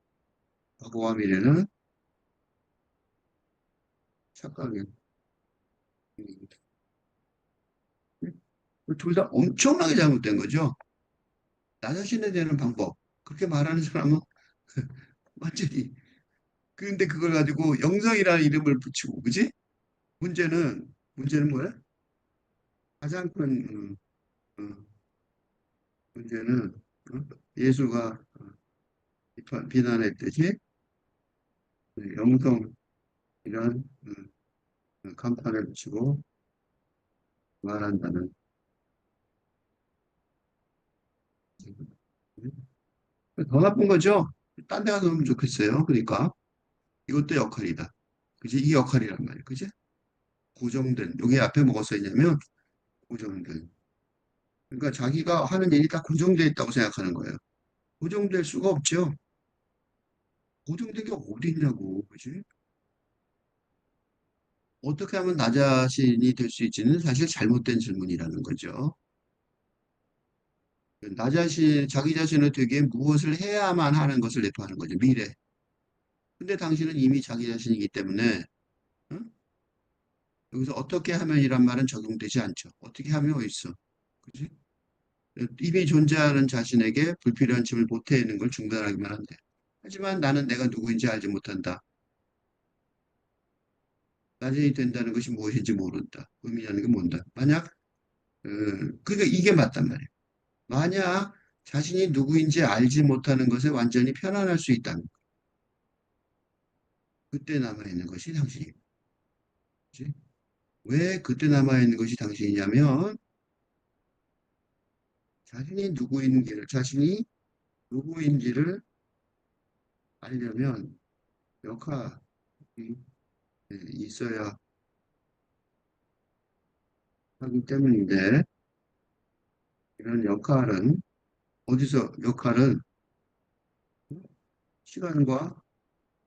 과거와 미래는 착각이 둘 다 엄청나게 잘못된 거죠. 나 자신에 대한 방법. 그렇게 말하는 사람은 완전히 근데 그걸 가지고 영성이라는 이름을 붙이고 그지? 문제는 뭐야? 가장 큰 어, 문제는 예수가 비난했듯이 영성 이런 간판을 붙이고 말한다는 더 나쁜 거죠. 딴 데 가서 놓으면 좋겠어요. 그러니까 이것도 역할이다. 그지? 이 역할이란 말이에요. 그지? 고정된 여기 앞에 뭐가 써 있냐면 고정된 그러니까 자기가 하는 일이 다 고정되어 있다고 생각하는 거예요. 고정될 수가 없죠. 고정된 게 어디 있냐고. 그지? 어떻게 하면 나 자신이 될 수 있지는 사실 잘못된 질문이라는 거죠. 나 자신, 자기 자신을 되기에 무엇을 해야만 하는 것을 내포하는 거죠. 미래. 근데 당신은 이미 자기 자신이기 때문에 응? 여기서 어떻게 하면이란 말은 적용되지 않죠. 어떻게 하면 어딨어. 그지? 이미 존재하는 자신에게 불필요한 짐을 보태는 걸 중단하기만 한대. 하지만 나는 내가 누구인지 알지 못한다. 나중이 된다는 것이 무엇인지 모른다. 의미하는 게 뭔다. 만약, 그러니까 이게 맞단 말이에요. 만약 자신이 누구인지 알지 못하는 것에 완전히 편안할 수 있다면, 그때 남아있는 것이 당신이지. 왜 그때 남아있는 것이 당신이냐면, 자신이 누구인지를 알려면 역할이 있어야 하기 때문인데, 이런 역할은 시간과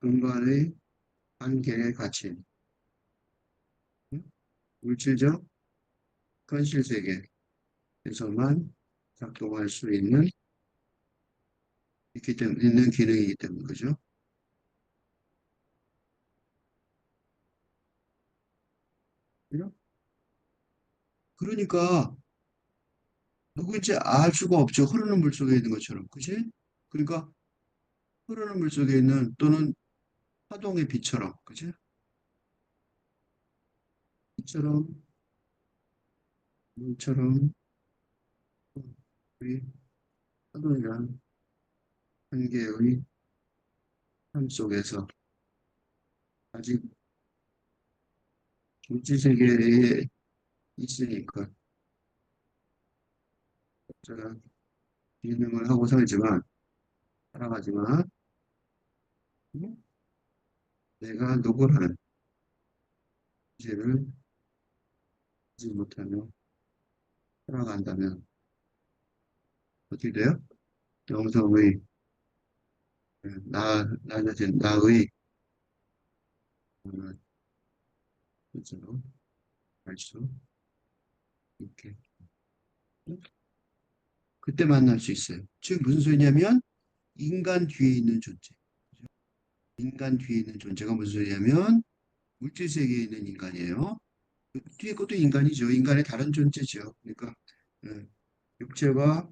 공간의 한계에 갇힌 응? 물질적 현실 세계에서만 작동할 수 있는 기능이기 때문에, 그죠? 그죠? 그러니까 누구인지 알 수가 없죠. 흐르는 물 속에 있는 것처럼. 그지? 그러니까 흐르는 물 속에 있는 또는 파동의 빛처럼. 그지? 빛처럼, 물처럼, 우리 파동이란 한계의 삶 속에서 아직 물질 세계에 있으니까 제가 기능을 하고 살아가지만 음, 내가 누구라는 이제를 하지 못하며 살아간다면 어떻게 돼요? 영성의 나 자신, 나의 스스로 알 수 있게 그때 만날 수 있어요. 즉 무슨 소리냐면 인간 뒤에 있는 존재. 인간 뒤에 있는 존재가 무슨 소리냐면 물질 세계에 있는 인간이에요. 그 뒤에 것도 인간이죠. 인간의 다른 존재죠. 그러니까 예, 육체와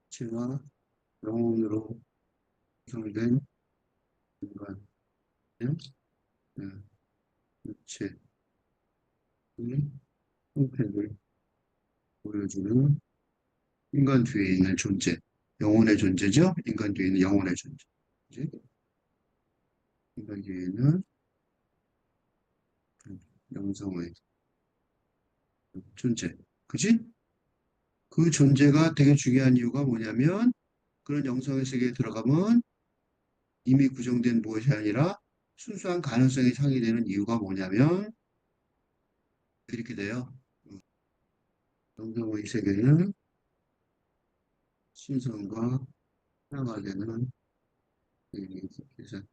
육체와 영혼으로 구성된 인간의 예, 육체의 형태를 보여주는 인간 뒤에 있는 존재. 영혼의 존재죠. 인간 뒤에 있는 영혼의 존재. 그지? 인간 뒤에 있는 영성의 존재. 그지? 그 존재가 되게 중요한 이유가 뭐냐면 그런 영성의 세계에 들어가면 이미 구성된 무엇이 아니라 순수한 가능성이 상이되는 이유가 뭐냐면 이렇게 돼요. 영성의 세계는 신성과 하나가 되는 계산,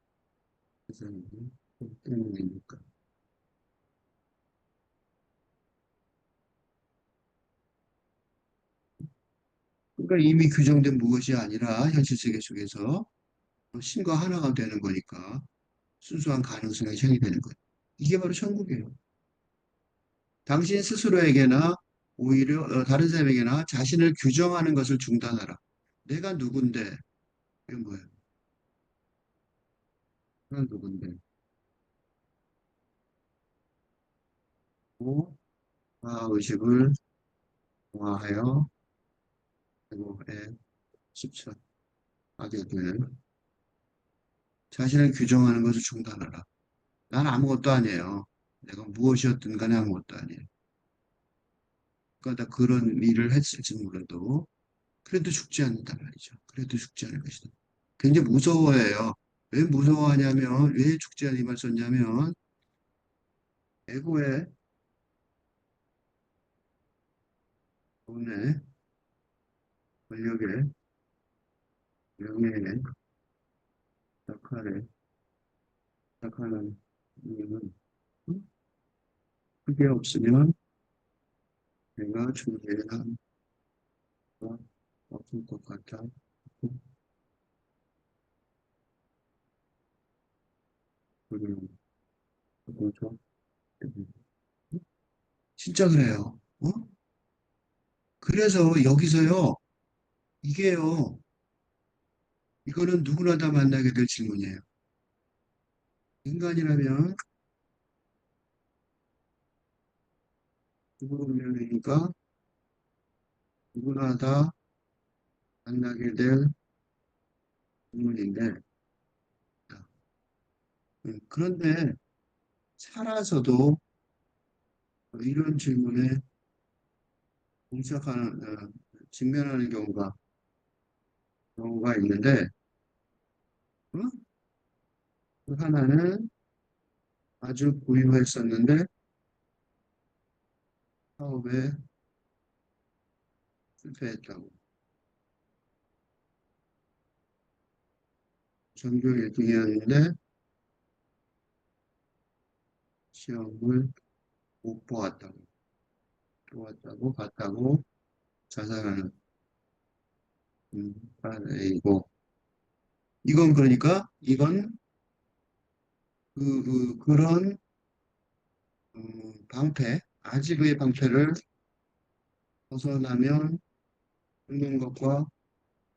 계산 때문이니까. 그러니까 이미 규정된 무엇이 아니라 현실 세계 속에서 신과 하나가 되는 거니까 순수한 가능성이 생기되는 거예요. 이게 바로 천국이에요. 당신 스스로에게나 오히려 다른 사람에게나 자신을 규정하는 것을 중단하라. 내가 누군데? 이게 뭐예요? 내가 누군데? 뭐? 의식을 동화하여 제고의 십천 아재들 자신을 규정하는 것을 중단하라. 난 아무것도 아니에요. 내가 무엇이었든 간에 아무것도 아니에요. 그러니까 다 그런 일을 했을지 몰라도 그래도 죽지 않는단 말이죠. 그래도 죽지 않을 것이다. 굉장히 무서워해요. 왜 무서워하냐면 왜 죽지 않을 말 썼냐면 에고의 돈의 권력의 명예의 약하는 이유는 그게 없으면 내가 존재한 것 없을 것 같아. 그리고 그거죠. 진짜 그래요. 어? 그래서 여기서요, 이게요, 이거는 누구나 다 만나게 될 질문이에요. 인간이라면 누구면이니까 누구나 다 만나게 될 질문인데, 그런데 살아서도 이런 질문에 봉착하는, 직면하는 경우가 있는데, 어? 그 하나는 아주 고유했었는데, 사업에 실패했다고. 전교 1등이었는데, 시험을 못 봤다고 자살하는, 이고. 이건 그러니까, 그런, 아직의 방패를 벗어나면 죽는 것과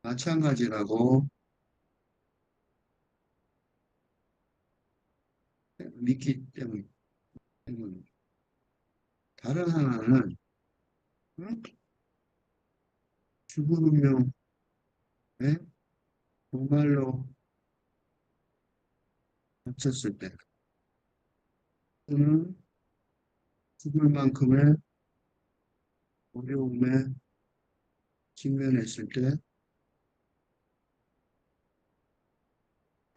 마찬가지라고 믿기 때문. 다른 하나는, 응? 죽은 운명에 정말로 닥쳤을 때, 또는 죽을 만큼의 어려움에 직면했을 때,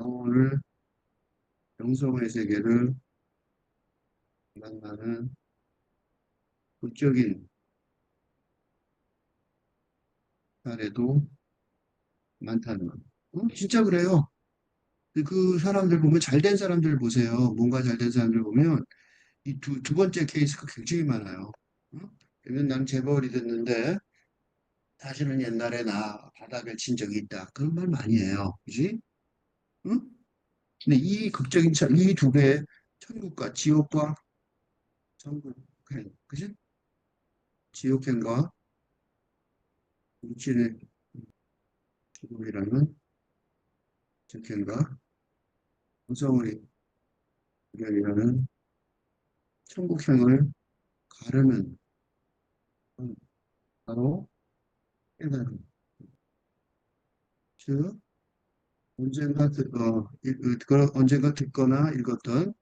영혼을, 영성의 세계를 만나는 극적인 사례도 많다는 거. 진짜 그래요. 그 사람들 보면 잘된 사람들 보세요. 뭔가 잘된 사람들 보면 이 두 번째 케이스가 굉장히 많아요. 어? 그러면 난 재벌이 됐는데 사실은 옛날에 나 바닥을 친 적이 있다. 그런 말 많이 해요. 그지? 응? 근데 이 극적인 차, 이 두 개의 천국과 지옥과 천국행, 그지? 지옥행과 육신의 죽음이라는 적행과 무서움의 결이라는 천국행을 가르는 건 바로 깨달음. 즉, 언젠가 듣거나 읽었던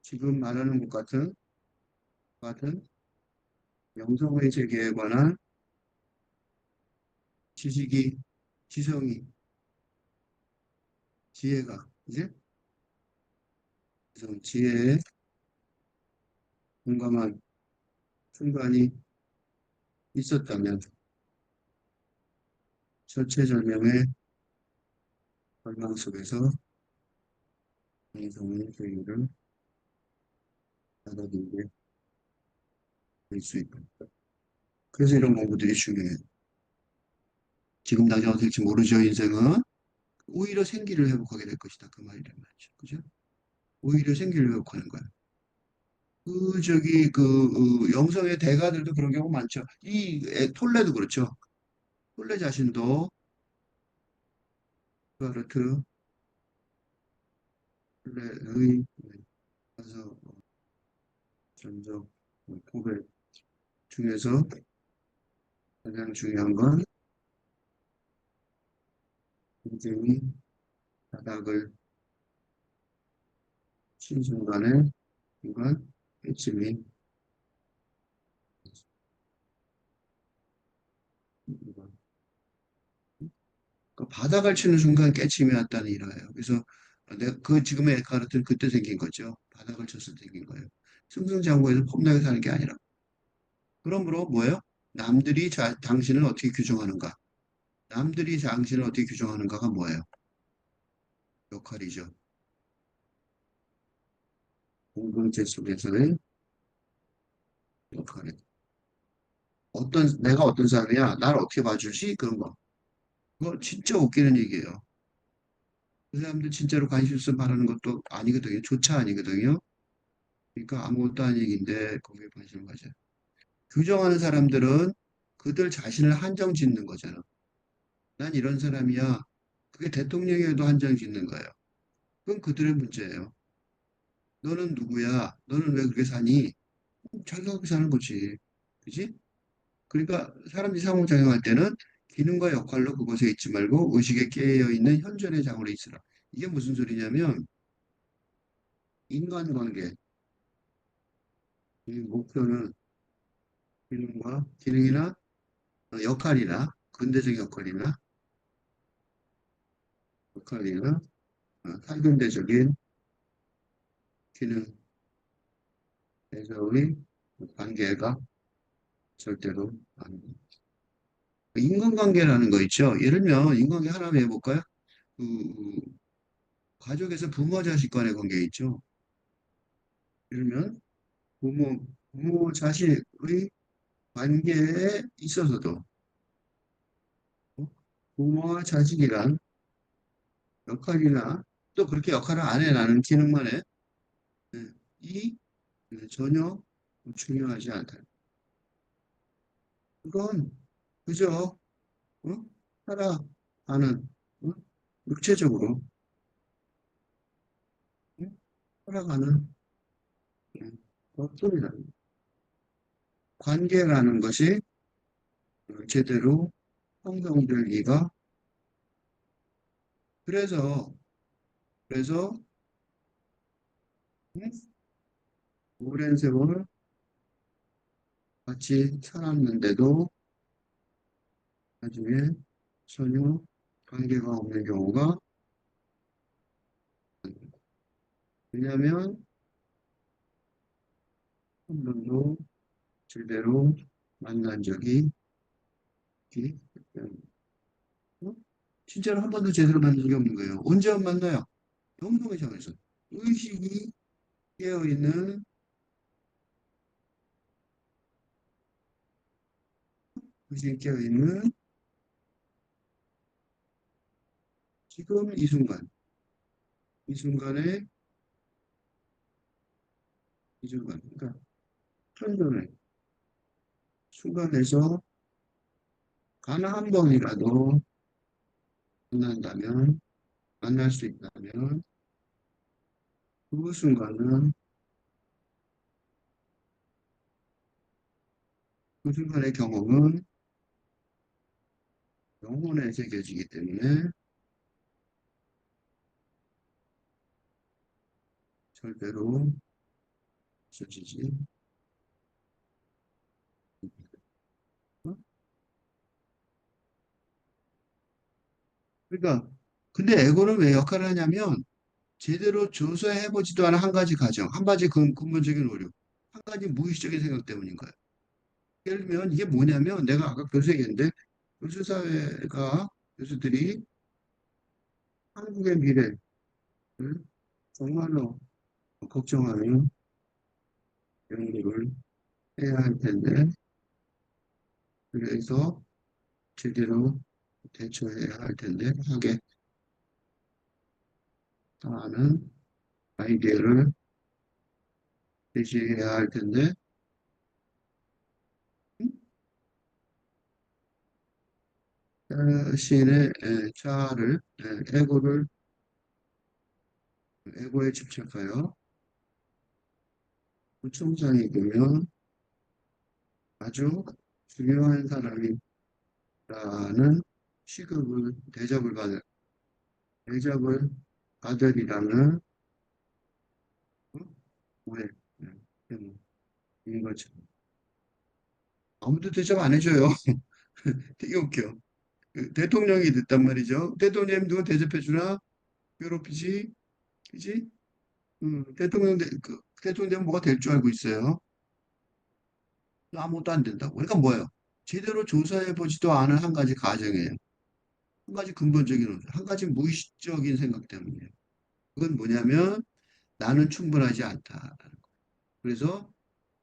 지금 말하는 것 같은 영성의 세계에 관한 지식이, 지성이, 지혜가, 이제 그래서 지혜에 공감한 순간이 있었다면 절체절명의 절망 속에서 영성의 세계를 받아들이게 될 수 있다. 그래서 이런 공부들이 중요해요. 지금 당장 어떻게 될지 모르죠, 인생은. 오히려 생기를 회복하게 될 것이다. 그 말이란 말이죠. 그죠? 오히려 생기를 회복하는 거야. 영성의 대가들도 그런 경우 많죠. 톨레도 그렇죠. 톨레 자신도 스가르트 톨레의 가서 전적 고백 중에서 가장 중요한 건 인생이 바닥을 친 순간에 이건 깨침이 그 바닥을 치는 순간 깨침이 왔다는 일화예요. 그래서 내가 그 지금의 에카르트는 그때 생긴 거죠. 바닥을 쳤을 때 생긴 거예요. 승승장구해서 폼나게 사는 게 아니라. 그러므로 뭐예요? 남들이 당신을 어떻게 규정하는가? 남들이 당신을 어떻게 규정하는가가 뭐예요? 역할이죠. 공동체 속에서의 역할이. 내가 어떤 사람이야? 나를 어떻게 봐주지? 그런 거. 그거 진짜 웃기는 얘기예요. 그 사람들 진짜로 관심 있어 말하는 것도 아니거든요. 조차 아니거든요. 그러니까 아무것도 아닌 얘기인데 거기에 관심을 가져요. 규정하는 사람들은 그들 자신을 한정 짓는 거잖아. 난 이런 사람이야. 그게 대통령이어도 한정 짓는 거예요. 그건 그들의 문제예요. 너는 누구야? 너는 왜 그렇게 사니? 자기가 그렇게 사는 거지. 그지? 그러니까 사람들이 상호작용할 때는 기능과 역할로 그곳에 있지 말고 의식에 깨어있는 현존의 장으로 있으라. 이게 무슨 소리냐면 인간관계, 이 목표는 기능이나 역할이나 근대적 역할이나 살근대적인 기능에서의 관계가 절대로 안 돼. 인간관계라는 거 있죠. 예를 들면 인간관계 하나 해볼까요? 그 가족에서 부모 자식 간의 관계 있죠. 예를 들면 부모 자식의 관계에 있어서도 어? 부모와 자식이란 역할이나 또 그렇게 역할을 안 해 나는 기능만 해. 네. 이 전혀 중요하지 않다. 그건 그저 어? 살아가는 어? 육체적으로 어? 살아가는 것뿐이다. 관계라는 것이 제대로 형성되기가 그래서 그래서 음? 오랜 세월 같이 살았는데도 나중에 전혀 관계가 없는 경우가 많다. 왜냐하면 한 번도 제대로 만난 적이 없기 때문에. 어? 진짜로 한 번도 제대로 만난 적이 없는 거예요. 언제 안 만나요? 동성애 상에서 의식이 깨어있는 의식이 깨어있는 지금 이 순간에 이 순간 그러니까 현존의 순간에서 단 한 번이라도 만난다면 만날 수 있다면 그 순간은 그 순간의 경험은 영혼에 새겨지기 때문에 절대로 잊혀지지 않는다. 그러니까 근데 에고는 왜 역할을 하냐면 제대로 조사해보지도 않은 한 가지 가정, 한 가지 근본적인 오류, 한 가지 무의식적인 생각 때문인 거예요. 예를 들면 이게 뭐냐면 내가 아까 교수 얘기했는데 교수들이 한국의 미래를 정말로 걱정하는 연구를 해야 할 텐데 그래서 제대로 대처해야 할 텐데 하게 하는 아이디어를 제시해야 할 텐데 자신의 자아를 에고에 집착하여 구청장이 되면 아주 중요한 사람이라는 취급을, 대접을 받으리라는, 어? 오해, 인 거죠. 아무도 대접 안 해줘요. 되게 웃겨. 그 대통령이 됐단 말이죠. 대통령님 누가 대접해주나? 괴롭히지? 그지? 대통령 되면 뭐가 될 줄 알고 있어요. 아무것도 안 된다고. 그러니까 뭐예요? 제대로 조사해보지도 않은 한 가지 가정이에요. 한 가지 근본적인, 한 가지 무의식적인 생각 때문이에요. 그건 뭐냐면 나는 충분하지 않다. 그래서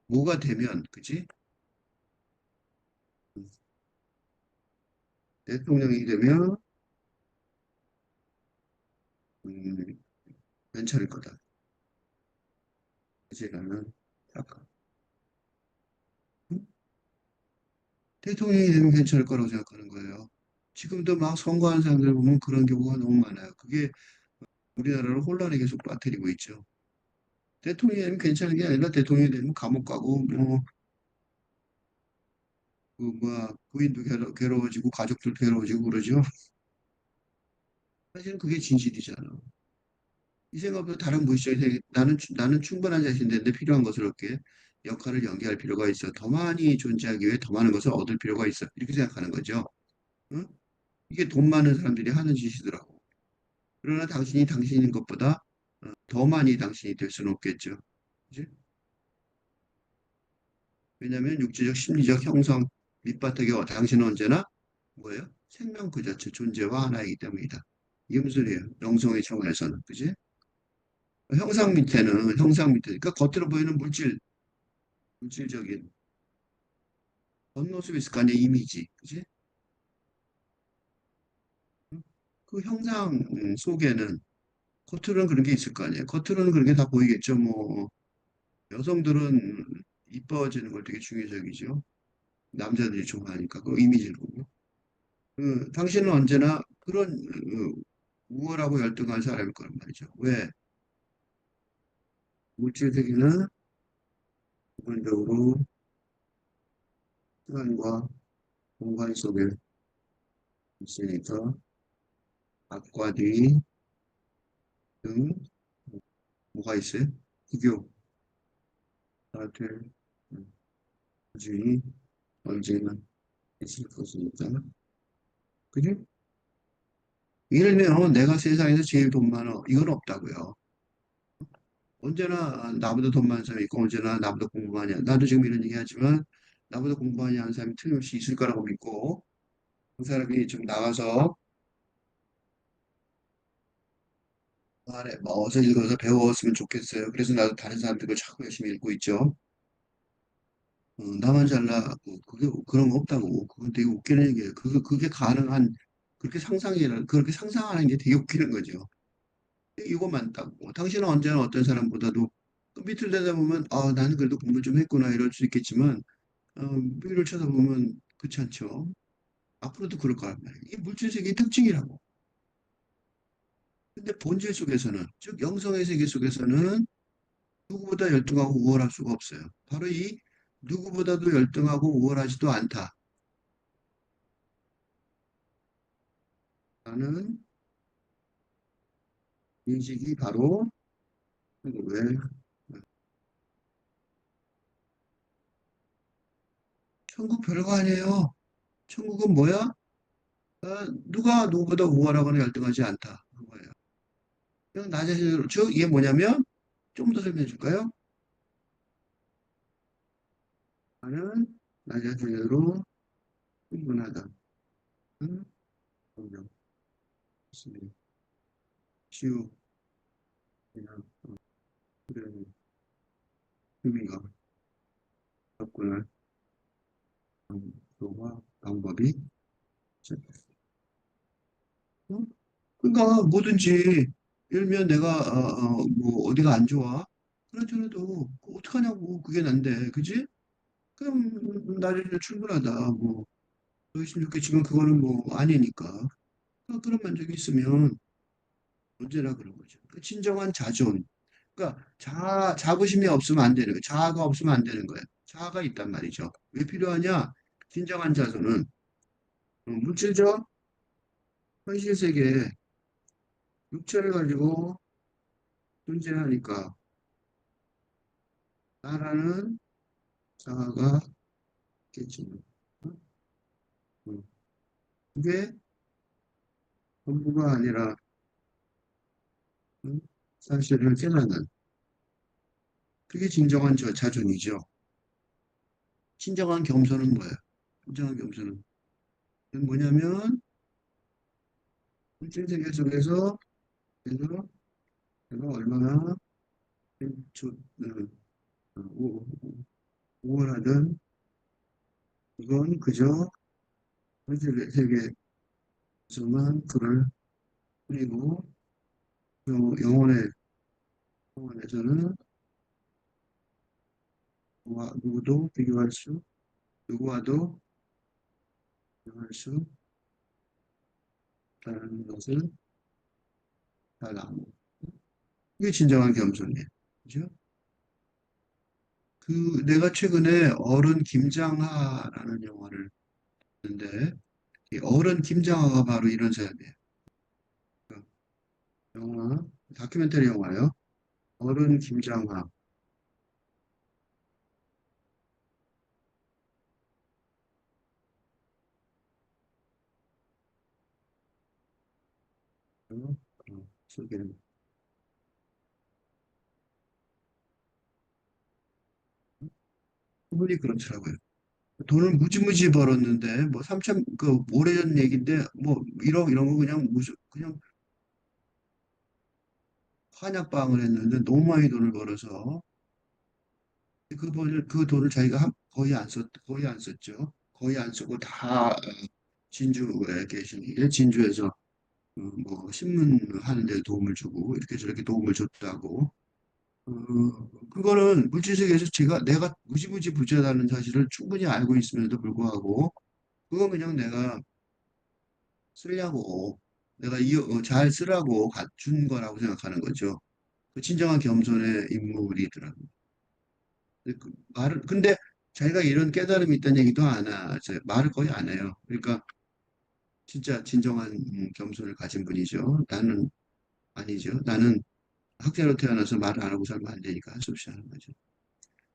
뭐가 되면, 그지? 대통령이 되면, 음, 괜찮을 거다. 그지? 라는 약간. 음? 대통령이 되면 괜찮을 거라고 생각하는 거예요. 지금도 막 선거하는 사람들 보면 그런 경우가 너무 많아요. 그게 우리나라를 혼란에 계속 빠뜨리고 있죠. 대통령이 되면 괜찮은 게 아니라 대통령이 되면 감옥 가고, 뭐, 부인도 괴로워지고, 가족도 괴로워지고 그러죠. 사실은 그게 진실이잖아. 이 생각보다 다른 무의식적인 나는 충분한 자신인데 내 필요한 것을 얻게 역할을 연기할 필요가 있어. 더 많이 존재하기 위해 더 많은 것을 얻을 필요가 있어. 이렇게 생각하는 거죠. 응? 이게 돈 많은 사람들이 하는 짓이더라고. 그러나 당신이 당신인 것보다 더 많이 당신이 될 수는 없겠죠. 그지? 왜냐하면 육체적, 심리적 형성 밑바탕에 당신은 언제나 뭐예요? 생명 그 자체 존재와 하나이기 때문이다. 이게 무슨 소리예요? 영성의 차원에서는. 그지? 형상 밑에, 그러니까 겉으로 보이는 물질적인 겉모습이 있을 거 아니야, 이미지. 그지? 응? 그 형상 속에는 겉으로는 그런 게 있을 거 아니에요. 겉으로는 그런 게 다 보이겠죠. 뭐, 여성들은 이뻐지는 걸 되게 중요적이죠. 남자들이 좋아하니까, 그 이미지를 보고. 당신은 언제나 그런 우월하고 열등한 사람일 거란 말이죠. 왜? 물질 세계는 기본적으로 시간과 공간 속에 있으니까 앞과 뒤 등 뭐가 있어요? 비교, 나한테 꾸준히 언제나 있을 것이니까. 그지? 예를 들면 내가 세상에서 제일 돈 많아. 이건 없다고요. 언제나 나보다 돈 많은 사람이 있고 언제나 나보다 공부 많이 한. 나도 지금 이런 얘기 하지만 나보다 공부 많이 하는 사람이 틀림없이 있을 거라고 믿고 그 사람이 좀 나가서 말해, 뭐 어서 읽어서 배웠으면 좋겠어요. 그래서 나도 다른 사람들 을 자꾸 열심히 읽고 있죠. 나만 잘나, 그게, 그런 거 없다고. 그건 되게 웃기는 얘기예요. 그게 가능한, 그렇게 상상하는 게 되게 웃기는 거죠. 이거 많다고. 당신은 언제나 어떤 사람보다도 그 밑을 내다보면, 아, 나는 그래도 공부 좀 했구나, 이럴 수 있겠지만, 위를 쳐다보면 그렇지 않죠. 앞으로도 그럴 거란 말이에요. 이게 물질세계의 특징이라고. 근데 본질 속에서는, 즉, 영성의 세계 속에서는 누구보다 열등하고 우월할 수가 없어요. 바로 이 누구보다도 열등하고 우월하지도 않다라는 인식이 바로 왜 천국 별거 아니에요. 천국은 뭐야? 누가 누구보다 우월하거나 열등하지 않다. 그거예요. 그냥 나 자신으로 즉 이게 뭐냐면 좀 더 설명해 줄까요? 나는 나 자신으로 충분하다. 응? 그냥 치유 그냥 그런 의미가 접근할 방법과 방법이 있어요. 응? 그러니까 뭐든지 예를 들면 내가 뭐 어디가 안 좋아 그렇더라도 어떡하냐고 그게 난데 그지? 그럼 나를 충분하다 뭐 너희심 좋게 지금 그거는 뭐 아니니까 그런 만족이 있으면 언제나 그런 거죠. 그 진정한 자존 그러니까 자부심이 없으면 안 되는 거예요. 자아가 없으면 안 되는 거예요. 자아가 있단 말이죠. 왜 필요하냐? 진정한 자손은 물질적 현실 세계에 육체를 가지고 존재하니까 나라는 자아가 있겠지. 음, 그게 전부가 아니라 음, 사실을 깨닫는 그게 진정한 자존이죠. 진정한 겸손은 뭐예요? 진정한 겸손은 뭐냐면 물질 세계 속에서 그래서 내가 얼마나 조- 음, 우- 우월하든 이건 그저 물질 세계에서만 그를 그리고 영혼의 영혼에서는 누구도 누구와도 비교할 수 없다는 것을 잘 알고 이게 진정한 겸손이에요. 그죠? 내가 최근에 어른 김장하라는 영화를 봤는데 이 어른 김장하가 바로 이런 사람이에요. 그 영화 다큐멘터리 영화예요. 어른 김장하. 소개는 그분이 그렇더라고요. 돈을 무지무지 벌었는데 뭐 삼천 그 오래전 얘기인데 뭐 이런 거 그냥 그냥 한약방을 했는데 너무 많이 돈을 벌어서 그 돈을 자기가 거의 안 썼죠. 거의 안 쓰고 다 진주에 진주에서 뭐 신문 하는 데 도움을 주고 이렇게 저렇게 도움을 줬다고. 그거는 물질세계에서 내가 무지무지 부자라는 사실을 충분히 알고 있음에도 불구하고 그건 그냥 내가 쓰려고 내가 잘 쓰라고 갖춘 거라고 생각하는 거죠. 그 진정한 겸손의 인물이더라고요. 근데 자기가 이런 깨달음이 있다는 얘기도 안 하죠. 말을 거의 안 해요. 그러니까 진짜 진정한 겸손을 가진 분이죠. 나는 아니죠. 나는 학자로 태어나서 말을 안 하고 살면 안 되니까 할 수 없이 하는 거죠.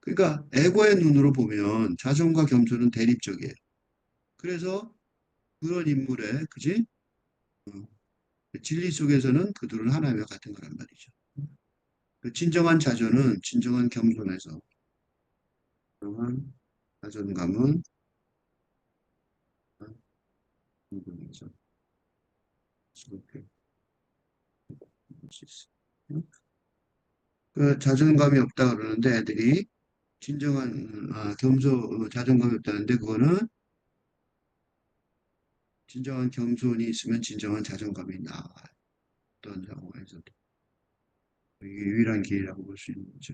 그러니까 에고의 눈으로 보면 자존과 겸손은 대립적이에요. 그래서 그런 인물의 그지? 어, 진리 속에서는 그들은 하나님과 같은 거란 말이죠. 그 진정한 자존은 진정한 겸손에서 진정한 자존감은 겸손에서 이렇게 볼수 있어요. 그 자존감이 없다 그러는데 애들이 진정한 자존감이 없다는데 그거는 진정한 겸손이 있으면 진정한 자존감이 나 어떤 상황에서도 이게 유일한 길이라고 볼 수 있는 거죠.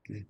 네.